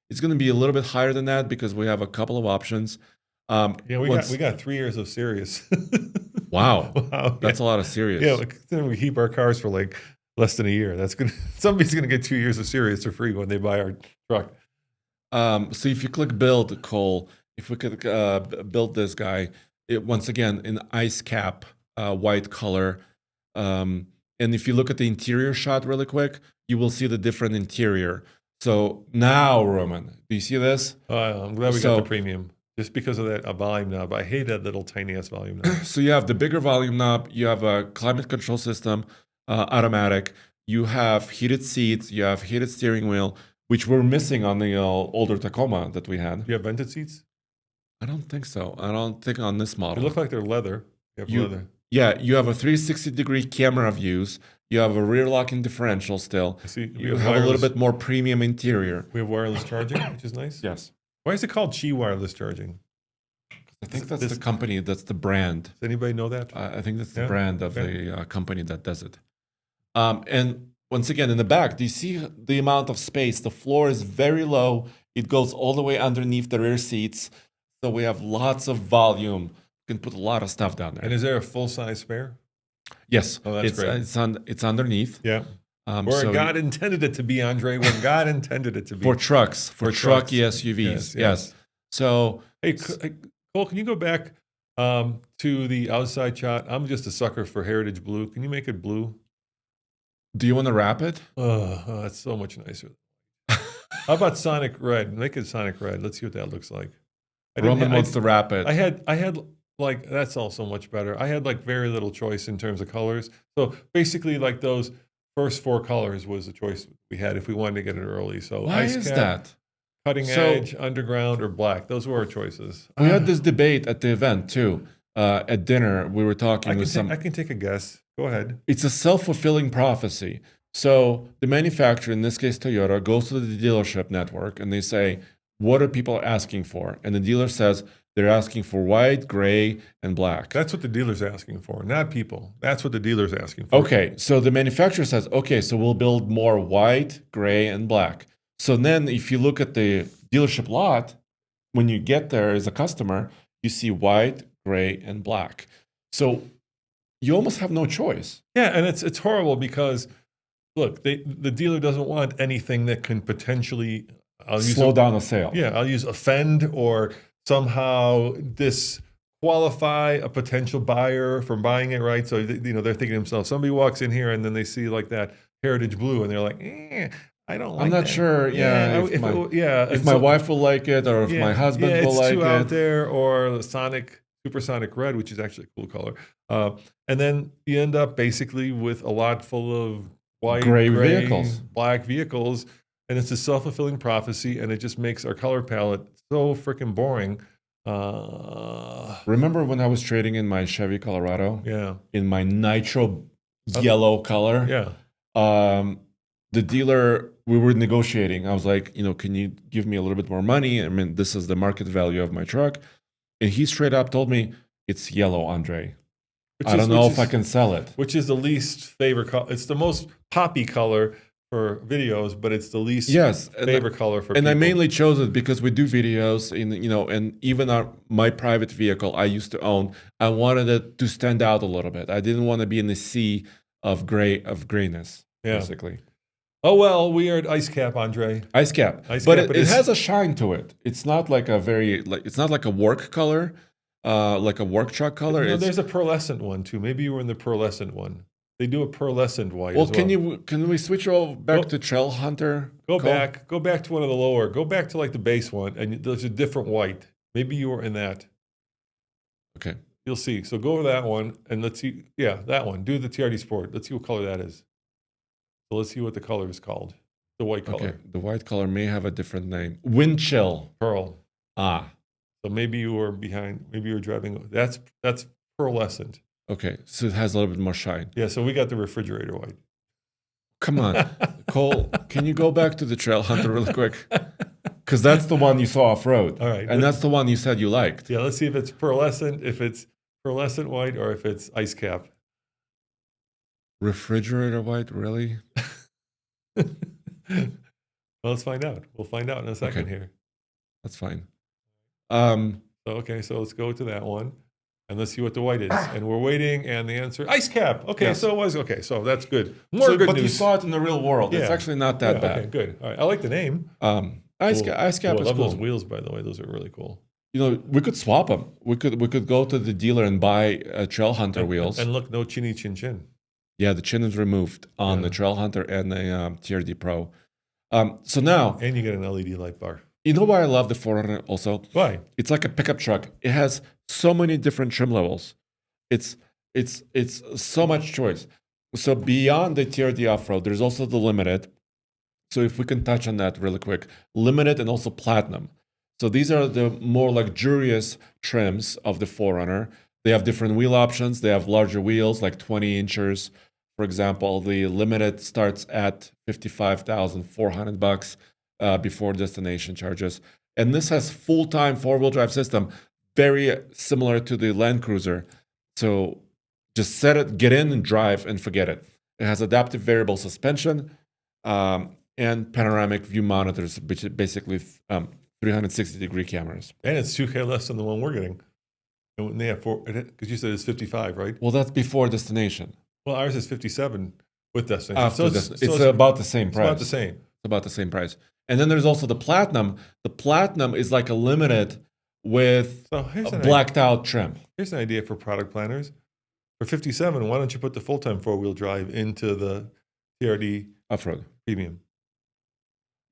It's going to be a little bit higher than that because we have a couple of options. We got 3 years of Sirius. Wow, that's a lot of Sirius. Yeah, then we keep our cars for like less than a year. That's good. Somebody's going to get 2 years of Sirius for free when they buy our truck. So if you click build, Cole, if we could build this guy, once again in ice cap, white color. And if you look at the interior shot really quick, you will see the different interior. So now, Roman, do you see this? I'm glad we got the premium. just because of that volume knob. I hate that little tiny ass volume knob. So you have the bigger volume knob, you have a climate control system, automatic, you have heated seats, you have heated steering wheel, which we're missing on the older Tacoma that we had. You have vented seats? I don't think so. I don't think on this They model. look like they're leather. You have leather. Yeah, you have a 360-degree camera views. You have a rear locking differential still. I see. You have a little bit more premium interior. We have wireless charging, which is nice. Yes. Why is it called Qi wireless charging? I think that's the company, that's the brand. Does anybody know that? I think that's the brand of the company that does it. And once again, in the back, do you see the amount of space? The floor is very low. It goes all the way underneath the rear seats. So we have lots of volume. You can put a lot of stuff down there. And is there a full-size spare? Yes. Oh, that's great. It's underneath. Yeah. Where God intended it to be, Andre. Where God intended it to be. For trucks. For truck trucks. SUVs. Yes. So... Hey, Cole, can you go back to the outside shot? I'm just a sucker for Heritage Blue. Can you make it blue? Do you want to wrap it? Oh, that's so much nicer. How about Sonic Red? Make it Sonic Red. Let's see what that looks like. Roman wants to wrap it. I had like, that's also much better. I had like very little choice in terms of colors. So basically like those first 4 colors was the choice we had if we wanted to get it early. So Why ice is cap, that? cutting edge, underground, or black. Those were our choices. We had this debate at the event too. At dinner, we were talking with some... I can take a guess. Go ahead. It's a self-fulfilling prophecy. So the manufacturer, in this case Toyota, goes to the dealership network and they say, what are people asking for? And the dealer says they're asking for white, gray, and black. That's what the dealer's asking for, not people. That's what the dealer's asking for. Okay, so the manufacturer says, okay, so we'll build more white, gray, and black. So then if you look at the dealership lot, when you get there as a customer, you see white, gray, and black. So you almost have no choice. Yeah, and it's horrible because, look, the dealer doesn't want anything that can potentially slow down a sale. Yeah, I'll use offend or somehow disqualify a potential buyer from buying it, right? So, they're thinking to themselves, somebody walks in here and then they see like that Heritage Blue and they're like, I don't like I'm not that. sure. If my wife will like it or if my husband will like it. It's too out there, or the Supersonic Red, which is actually a cool color. And then you end up basically with a lot full of white, gray vehicles, black vehicles. And it's a self-fulfilling prophecy, and it just makes our color palette so freaking boring. Remember when I was trading in my Chevy Colorado? Yeah. In my nitro yellow color? Yeah. The dealer, we were negotiating. I was like, can you give me a little bit more money? I mean, this is the market value of my truck. And he straight up told me, it's yellow, Andre. I don't know if I can sell it. Which is the least favorite color. It's the most poppy color for videos, but it's the least favorite color for people. And I mainly chose it because we do videos and even my private vehicle I used to own, I wanted it to stand out a little bit. I didn't want to be in the sea of grayness, basically. Oh, well, we are at Ice Cap, Andre. Ice Cap. But it has a shine to it. It's not like it's not like a work color, like a work truck color. No, there's a pearlescent one too. Maybe you were in the pearlescent one. They do a pearlescent white. Well, can we switch back to Trailhunter? Go back to one of the lower. Go back to like the base one, and there's a different white. Maybe you were in that. Okay. You'll see. So go over that one, and let's see. Yeah, that one. Do the TRD Sport. Let's see what color that is. So let's see what the color is called. The white color. Okay. The white color may have a different name. Wind chill. Pearl. Ah. So maybe you were behind. Maybe you were driving. That's pearlescent. Okay, so it has a little bit more shine. Yeah, so we got the refrigerator white. Come on. Cole, can you go back to the Trailhunter really quick? Because that's the one you saw off-road. All right. And that's the one you said you liked. Yeah, let's see if it's pearlescent white, or if it's ice cap. Refrigerator white, really? Well, let's find out. We'll find out in a second here. That's fine. So let's go to that one. And let's see what the white is. And we're waiting, and the answer, ice cap. Okay, yes. So it was, okay, so that's good. More good news. But you saw it in the real world. Yeah. It's actually not that bad. Okay, good. All right, I like the name. Ice cap is cool. I love those wheels, by the way. Those are really cool. We could swap them. We could go to the dealer and buy Trailhunter wheels. And look, no chinny chin chin. Yeah, the chin is removed on the Trailhunter and the TRD Pro. So now... And you get an LED light bar. You know why I love the 4Runner also? Why? It's like a pickup truck. It has so many different trim levels. It's so much choice. So beyond the TRD off-road, there's also the limited. So if we can touch on that really quick, limited and also platinum. So these are the more luxurious trims of the 4Runner. They have different wheel options. They have larger wheels, like 20 inches. For example, the limited starts at $55,400 before destination charges. And this has full-time four-wheel drive system, very similar to the Land Cruiser. So just set it, get in and drive and forget it. It has adaptive variable suspension and panoramic view monitors, which is basically 360-degree cameras. And it's 2K less than the one we're getting. And when they have because you said it's 55, right? Well, that's before destination. Well, ours is 57 with destination. After it's about the same price. It's about the same. It's about the same price. And then there's also the platinum. The platinum is like a limited with a blacked out trim. Here's an idea for product planners. For 57, why don't you put the full-time four-wheel drive into the TRD off-road Premium?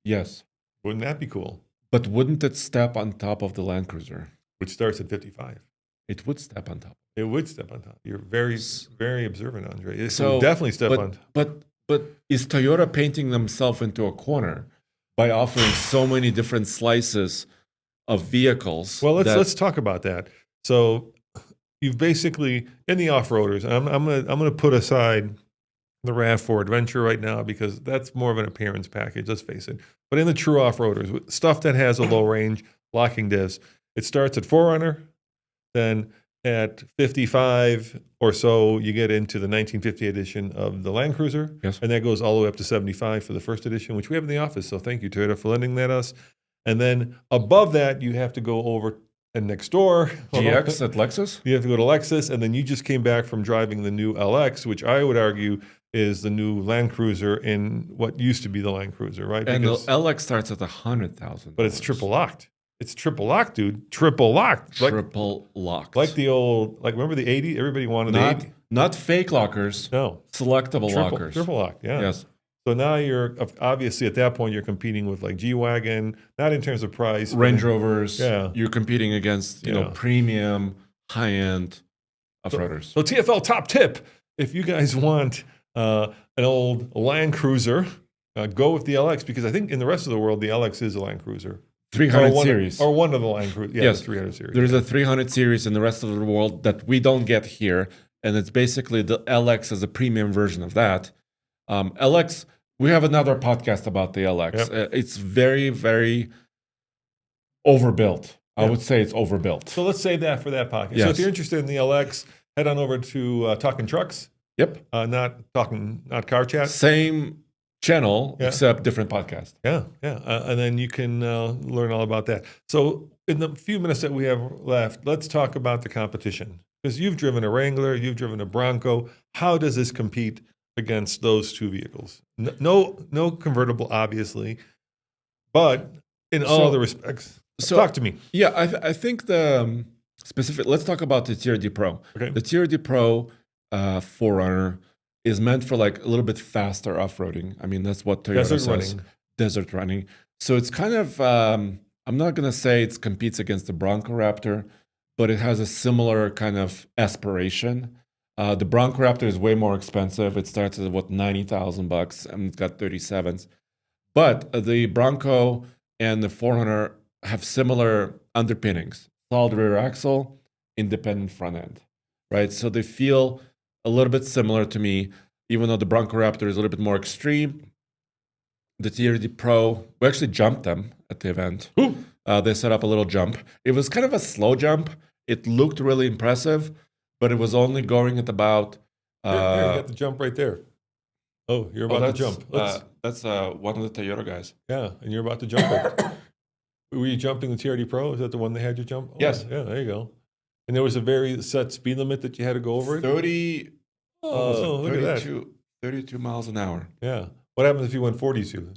Yes. Wouldn't that be cool? But wouldn't it step on top of the Land Cruiser? Which starts at 55. It would step on top. It would step on top. You're very, very observant, Andre. It would definitely step on top. But is Toyota painting themselves into a corner by offering so many different slices of vehicles? Well, let's talk about that. So you've basically, in the off-roaders, I'm gonna put aside the RAV4 Adventure right now because that's more of an appearance package, let's face it. But in the true off-roaders, with stuff that has a low range, locking diffs, it starts at 4Runner, then at 55 or so, you get into the 1950 edition of the Land Cruiser. Yes. And that goes all the way up to 75 for the first edition, which we have in the office. So thank you, Toyota, for lending that us. And then above that, you have to go over and next door. GX at Lexus? You have to go to Lexus. And then you just came back from driving the new LX, which I would argue is the new Land Cruiser in what used to be the Land Cruiser, right? And the LX starts at $100,000. But it's triple locked. It's triple locked, dude. Triple locked. Triple locked. Like the old, remember the 80? Everybody wanted the 80. Not fake lockers. No. Selectable lockers. Triple locked, yeah. Yes. So now you're, obviously at that point, you're competing with like G-Wagon, not in terms of price. Range Rovers. Yeah. You're competing against, premium, high-end off-roaders. So TFL top tip, if you guys want an old Land Cruiser, go with the LX, because I think in the rest of the world, the LX is a Land Cruiser. 300 series. Or one of the Land Cruisers. Yeah, yes. 300 series. There's a 300 series in the rest of the world that we don't get here. And it's basically the LX as a premium version of that. LX, we have another podcast about the LX. Yep. It's very, very overbuilt. I would say it's overbuilt. So let's save that for that podcast. Yes. So if you're interested in the LX, head on over to Talking Trucks. Yep. Not Car Chat. Same channel, except different podcast. Yeah. And then you can learn all about that. So in the few minutes that we have left, let's talk about the competition. Because you've driven a Wrangler, you've driven a Bronco. How does this compete against those two vehicles? No convertible, obviously, but in all other respects. So talk to me. Yeah, I think the specific. Let's talk about the TRD Pro. Okay. The TRD Pro 4Runner is meant for like a little bit faster off-roading. I mean, that's what Toyota says. Desert running. So it's kind of. I'm not gonna say it competes against the Bronco Raptor, but it has a similar kind of aspiration. The Bronco Raptor is way more expensive. It starts at $90,000 and it's got 37s. But the Bronco and the 4Runner have similar underpinnings: solid rear axle, independent front end, right? So they feel a little bit similar to me, even though the Bronco Raptor is a little bit more extreme. The TRD Pro, we actually jumped them at the event. They set up a little jump. It was kind of a slow jump. It looked really impressive, but it was only going at about... Here, you got the jump right there. Oh, you're about to jump. That's one of the Toyota guys. Yeah, and you're about to jump it. Were you jumping the TRD Pro? Is that the one they had you jump? Oh, yes. Yeah, there you go. And there was a very set speed limit that you had to go over it? 30... look at that. 32 miles an hour. Yeah. What happens if you went 42?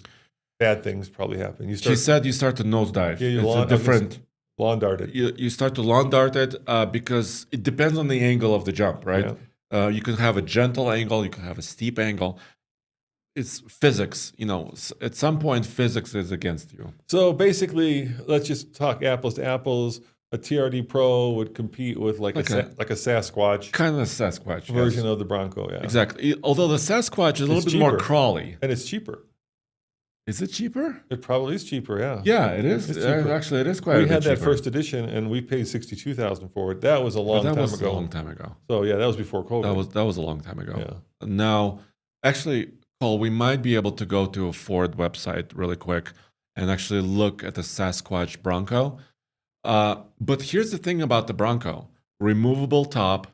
Bad things probably happen. She said you start to nosedive. Yeah, it's a different... Lawn dart it. You start to lawn dart it because it depends on the angle of the jump, right? Yeah. You can have a gentle angle. You can have a steep angle. it's physics. At some point, physics is against you. So basically, let's just talk apples to apples. A TRD Pro would compete with like a Sasquatch Kind of a Sasquatch version of the Bronco. Yeah, exactly. Although the Sasquatch is a little bit cheaper. more crawly, and it's cheaper. Is it cheaper? It probably is cheaper. Yeah. Yeah, it is. It's cheaper. Actually, it is quite. We a bit had that cheaper. first edition, and we paid $62,000 for it. That was a long But that time was ago. a long time ago. So yeah, that was before COVID. That was a long time ago. Yeah. Now, actually, Cole, we might be able to go to a Ford website really quick and actually look at the Sasquatch Bronco. But here's the thing about the Bronco: removable top,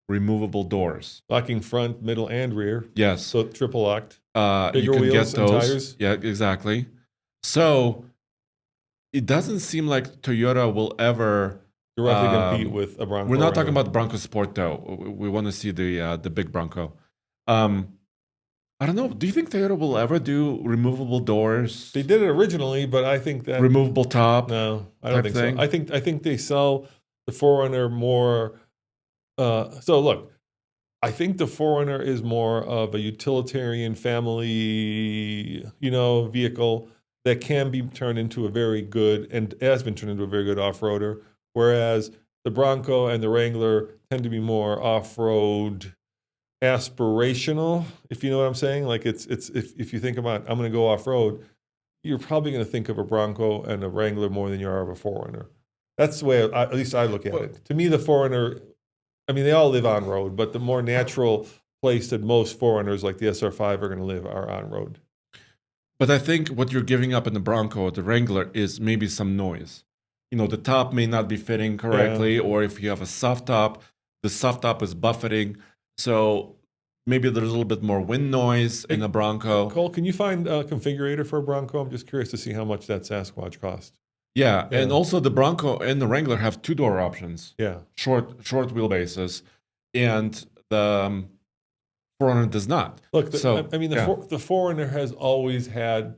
removable doors. Locking front, middle, and rear. Yes. So triple locked. You Bigger can wheels get those. and tires. Yeah, exactly. So it doesn't seem like Toyota will ever Directly compete with a Bronco. We're not talking about the Bronco Sport though. We want to see the big Bronco. I don't know. Do you think Toyota will ever do removable doors? They did it originally, but I think that removable top. No, I don't think thing? so. I think they sell the 4Runner more. So look, I think the 4Runner is more of a utilitarian family, vehicle that can be turned into a very good, and has been turned into a very good off-roader. Whereas the Bronco and the Wrangler tend to be more off-road aspirational, if you know what I'm saying. Like it's if you think about I'm going to go off-road, you're probably going to think of a Bronco and a Wrangler more than you are of a 4Runner. That's the way at least I look at it. To me, the 4Runner, I mean, they all live on road, but the more natural place that most 4Runners like the SR5 are going to live are on road. But I think what you're giving up in the Bronco or the Wrangler is maybe some noise. The top may not be fitting correctly, or if you have a soft top, the soft top is buffeting. So maybe there's a little bit more wind noise in the Bronco. Cole, can you find a configurator for a Bronco? I'm just curious to see how much that Sasquatch cost. Yeah, and also the Bronco and the Wrangler have two-door options. Yeah. Short wheelbases. And the 4Runner does not. Look, the 4Runner has always had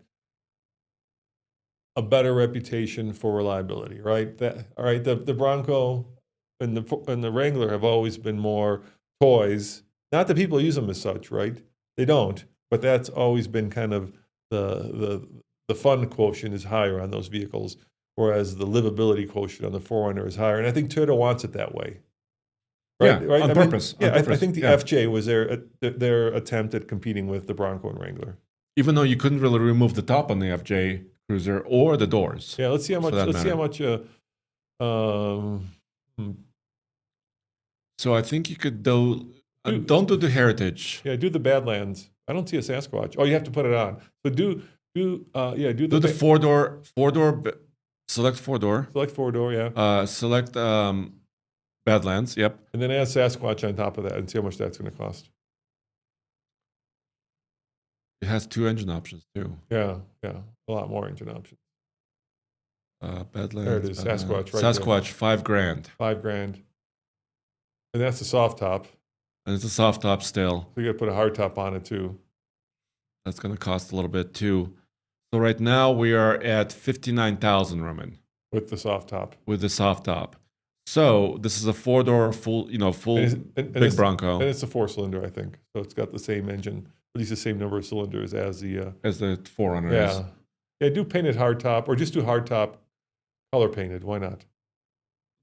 a better reputation for reliability, right? The Bronco and the Wrangler have always been more toys. Not that people use them as such, right? They don't, but that's always been kind of the fun quotient is higher on those vehicles, whereas the livability quotient on the 4Runner is higher. And I think Toyota wants it that way. Right? Yeah, right? On purpose. I think the FJ was their attempt at competing with the Bronco and Wrangler. Even though you couldn't really remove the top on the FJ Cruiser or the doors. Yeah, let's see how much. So I think you could don't do the Heritage. Yeah, do the Badlands. I don't see a Sasquatch. Oh, you have to put it on. So do the four-door. Select four-door. Select four-door. Yeah. Select Badlands. Yep. And then add Sasquatch on top of that and see how much that's going to cost. It has 2 engine options too. Yeah, a lot more engine options. Badlands. There it is, Sasquatch. Right Sasquatch, there. $5,000. $5,000. And that's the soft top. And it's a soft top still. So you got to put a hard top on it too. That's going to cost a little bit too. So right now we are at 59,000, Roman. With the soft top. With the soft top. So this is a 4-door full big Bronco. And it's a 4-cylinder, I think. So it's got the same engine, at least the same number of cylinders as the 4Runner is. Yeah, do painted hard top, or just do hard top color painted. Why not?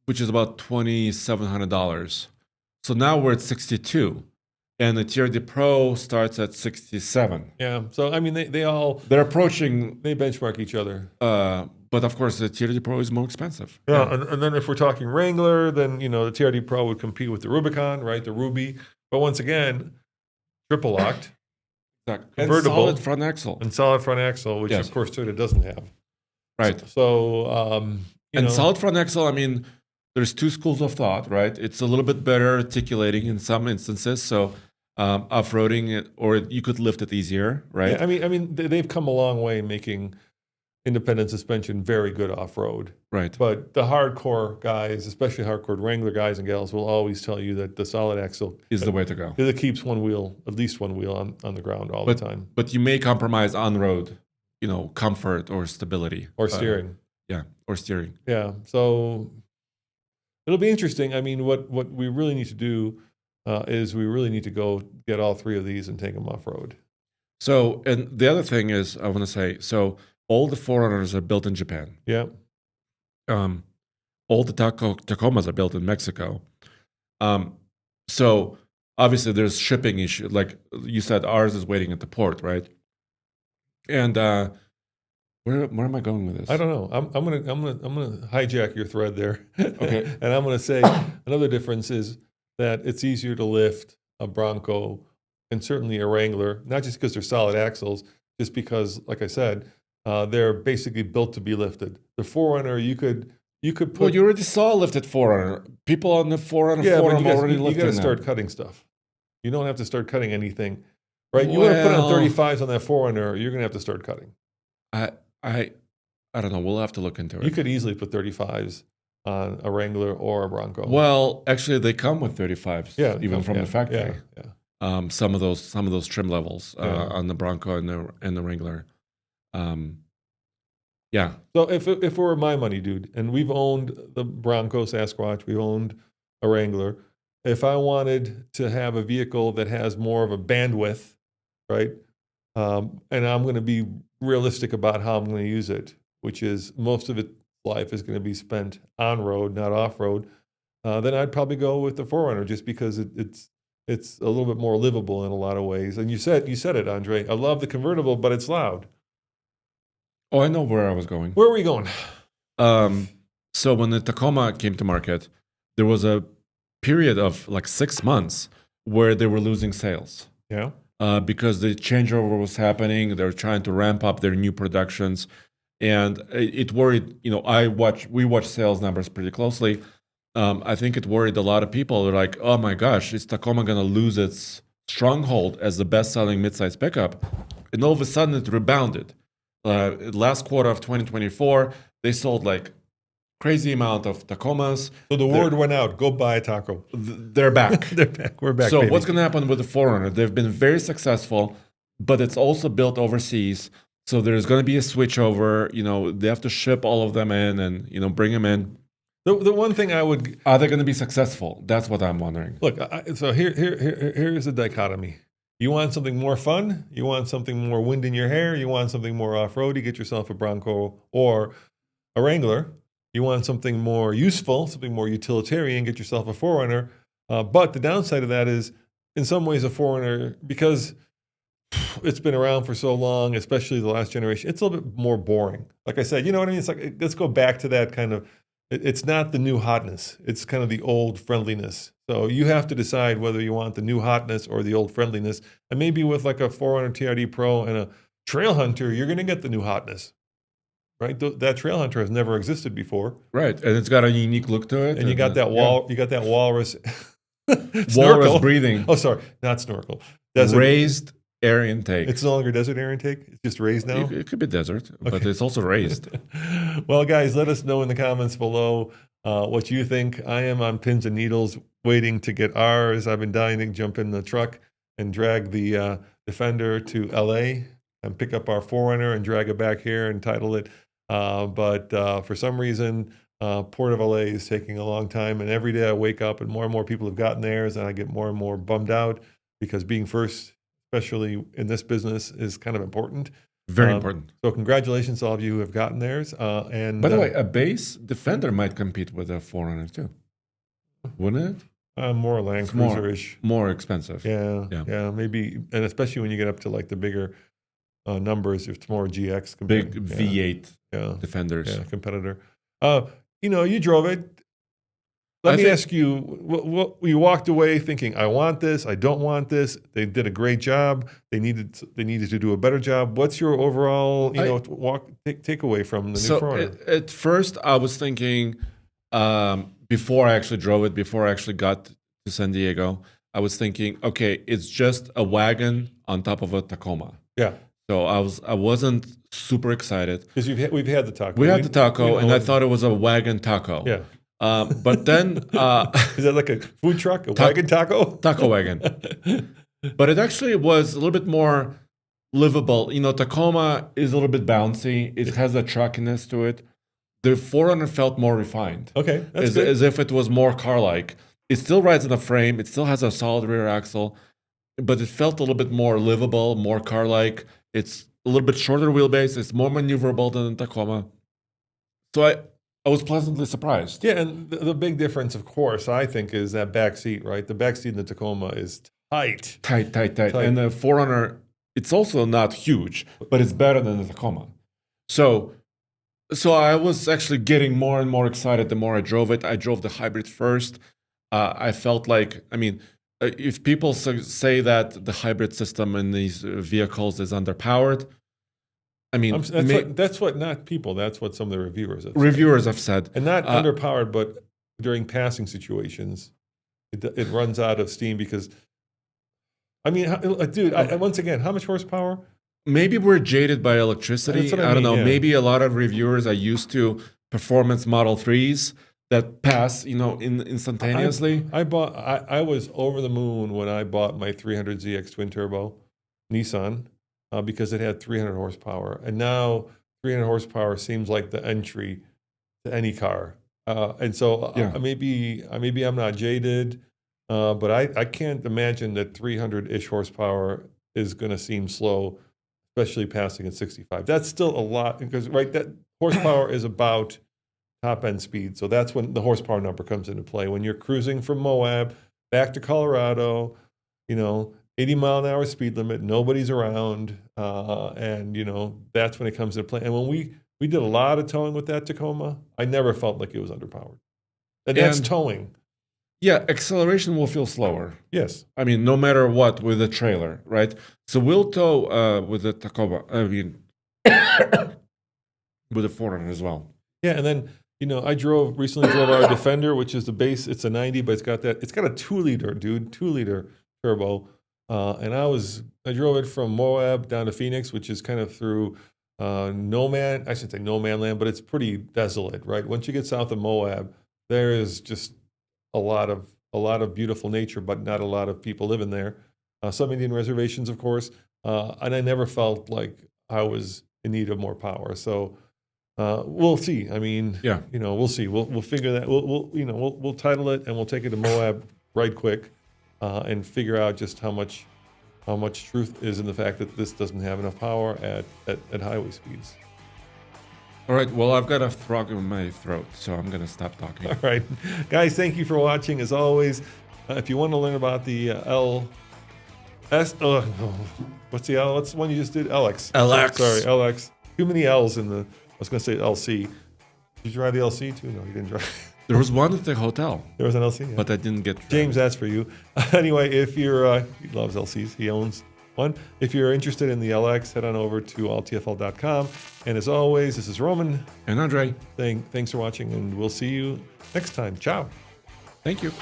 Which is about $2,700. So now we're at 62, and the TRD Pro starts at 67. Yeah. So I mean, they're approaching. They benchmark each other. But of course, the TRD Pro is more expensive. Yeah. And then if we're talking Wrangler, then the TRD Pro would compete with the Rubicon, right? The Ruby. But once again, triple locked. Convertible. And solid front axle. Which of course Toyota doesn't have. Right. So, solid front axle, I mean, there's 2 schools of thought, right? It's a little bit better articulating in some instances. So off-roading it, or you could lift it easier, right? Yeah, I mean, they've come a long way making independent suspension very good off-road. Right. But the hardcore guys, especially hardcore Wrangler guys and gals, will always tell you that the solid axle is the way to go. Because it keeps at least one wheel on the ground all the time. But you may compromise on road, comfort or stability. Or steering. Or steering. Yeah. So it'll be interesting. I mean, what we really need to do is we really need to go get all 3 of these and take them off-road. So, and the other thing is, I want to say, so all the 4Runners are built in Japan. Yeah. Um, all the Tacomas are built in Mexico. So obviously there's shipping issue. Like you said, ours is waiting at the port, right? And where am I going with this? I don't know. I'm gonna hijack your thread there. Okay. And I'm gonna say another difference is that it's easier to lift a Bronco and certainly a Wrangler, not just because they're solid axles, just because, like I said, they're basically built to be lifted. The 4Runner, you could put. Well, you already saw a lifted 4Runner. People on the 4Runner forum already you lifted. got to start cutting stuff. You don't have to start cutting anything, right? You want to put on 35s on that 4Runner, you're gonna have to start cutting. I don't know. We'll have to look into it. You could easily put 35s on a Wrangler or a Bronco. Well, actually, they come with 35s, even from the factory. Yeah. Some of those trim levels on the Bronco and the Wrangler. Yeah. So if it were my money, dude, and we've owned the Bronco Sasquatch, we've owned a Wrangler. If I wanted to have a vehicle that has more of a bandwidth, right, and I'm going to be realistic about how I'm going to use it, which is most of its life is going to be spent on road, not off road, then I'd probably go with the 4Runner just because it's a little bit more livable in a lot of ways. And you said it, Andre. I love the convertible, but it's loud. Oh, I know where I was going. Where are we going? So when the Tacoma came to market, there was a period of like 6 months where they were losing sales. Yeah. Because the changeover was happening. They were trying to ramp up their new productions. And it worried, we watch sales numbers pretty closely. I think it worried a lot of people. They're like, oh my gosh, is Tacoma going to lose its stronghold as the best-selling midsize pickup? And all of a sudden it rebounded. Last quarter of 2024, they sold like crazy amount of Tacomas. So the word went out, go buy a taco. They're back. They're back. We're back, So baby. what's going to happen with the 4Runner? They've been very successful, but it's also built overseas. So there's going to be a switchover. They have to ship all of them in and, bring them in. The one thing I would... Are they going to be successful? That's what I'm wondering. Look, so here's the dichotomy. You want something more fun? You want something more wind in your hair? You want something more off-road? You get yourself a Bronco or a Wrangler. You want something more useful, something more utilitarian, get yourself a 4Runner. But the downside of that is, in some ways, a 4Runner, because it's been around for so long, especially the last generation, it's a little bit more boring. Like I said, you know what I mean? It's like, let's go back to that kind of, it's not the new hotness. It's kind of the old friendliness. So you have to decide whether you want the new hotness or the old friendliness. And maybe with like a 4Runner TRD Pro and a Trailhunter, you're going to get the new hotness. Right, that Trailhunter has never existed before. Right, and it's got a unique look to it. And you got that you got that walrus. Walrus breathing. Oh, sorry, not snorkel. Raised air intake. It's no longer desert air intake. It's just raised now. It could be desert, but it's also raised. Well, guys, let us know in the comments below what you think. I am on pins and needles waiting to get ours. I've been dying to jump in the truck and drag the Defender to LA and pick up our 4Runner and drag it back here and title it. But for some reason, Port of LA is taking a long time. And every day I wake up and more people have gotten theirs, and I get more and more bummed out because being first, especially in this business, is kind of important. Very important. So congratulations to all of you who have gotten theirs. And by the way, a base Defender might compete with a 4Runner too, wouldn't it? More Land Cruiser-ish. More expensive. Yeah, maybe. And especially when you get up to like the bigger numbers, it's more GX. Big V8 Defenders. Yeah, competitor. You drove it. Let me ask you, what you walked away thinking, I want this, I don't want this. They did a great job. They needed to do a better job. What's your overall, takeaway from the new 4Runner? At first, I was thinking, before I actually drove it, before I actually got to San Diego, I was thinking, okay, it's just a wagon on top of a Tacoma. Yeah. So I wasn't super excited because we've had the taco. We had the taco, and I thought it was a wagon taco. Yeah. But then is that like a food truck, wagon taco? Taco wagon. But it actually was a little bit more livable. Tacoma is a little bit bouncy. It has a truckiness to it. The 4Runner felt more refined. Okay, that's good. As if it was more car-like. It still rides in a frame. It still has a solid rear axle. but it felt a little bit more livable, more car-like. It's a little bit shorter wheelbase. It's more maneuverable than the Tacoma. So I was pleasantly surprised. Yeah, and the big difference, of course, I think, is that back seat, right? The back seat in the Tacoma is tight. Tight. And the 4Runner, it's also not huge, but it's better than the Tacoma. So I was actually getting more and more excited the more I drove it. I drove the hybrid first. I felt like, if people say that the hybrid system in these vehicles is underpowered, That's what not people. That's what some of the reviewers have said. And not underpowered, but during passing situations, it runs out of steam because, once again, how much horsepower? Maybe we're jaded by electricity. I don't know. Yeah. Maybe a lot of reviewers are used to performance Model 3s that pass, instantaneously. I was over the moon when I bought my 300ZX twin turbo Nissan because it had 300 horsepower, and now 300 horsepower seems like the entry to any car. And so maybe I'm not jaded, but I can't imagine that 300-ish horsepower is going to seem slow, especially passing at 65. That's still a lot because that horsepower is about top end speed. So that's when the horsepower number comes into play. When you're cruising from Moab back to Colorado, 80 mile an hour speed limit, nobody's around, and that's when it comes into play. And when we did a lot of towing with that Tacoma, I never felt like it was underpowered. And that's towing. Yeah, acceleration will feel slower. Yes. No matter what with the trailer, right? So we'll tow with the Tacoma, with the 4Runner as well. Yeah, and then, I recently drove our Defender, which is the base. It's a 90, but it's got a 2-liter, 2-liter turbo. And I drove it from Moab down to Phoenix, which is kind of through no man land, but it's pretty desolate, right? Once you get south of Moab, there is just a lot of beautiful nature, but not a lot of people living there. Some Indian reservations, of course, and I never felt like I was in need of more power. So we'll see. We'll see. We'll figure that. We'll title it and we'll take it to Moab right quick, and figure out just how much truth is in the fact that this doesn't have enough power at highway speeds. All right. Well, I've got a frog in my throat, so I'm going to stop talking. All right. Guys, thank you for watching. As always, if you want to learn about the what's the L? What's the one you just did? LX. Sorry, LX. Too many L's in the, I was going to say LC. Did you drive the LC too? No, you didn't drive. There was one at the hotel. There was an LC? Yeah. But I didn't get driven. James, that's for you. Anyway, if you're, he loves LCs. He owns one. If you're interested in the LX, head on over to alltfl.com. And as always, this is Roman. And Andre. Thanks for watching, and we'll see you next time. Ciao. Thank you.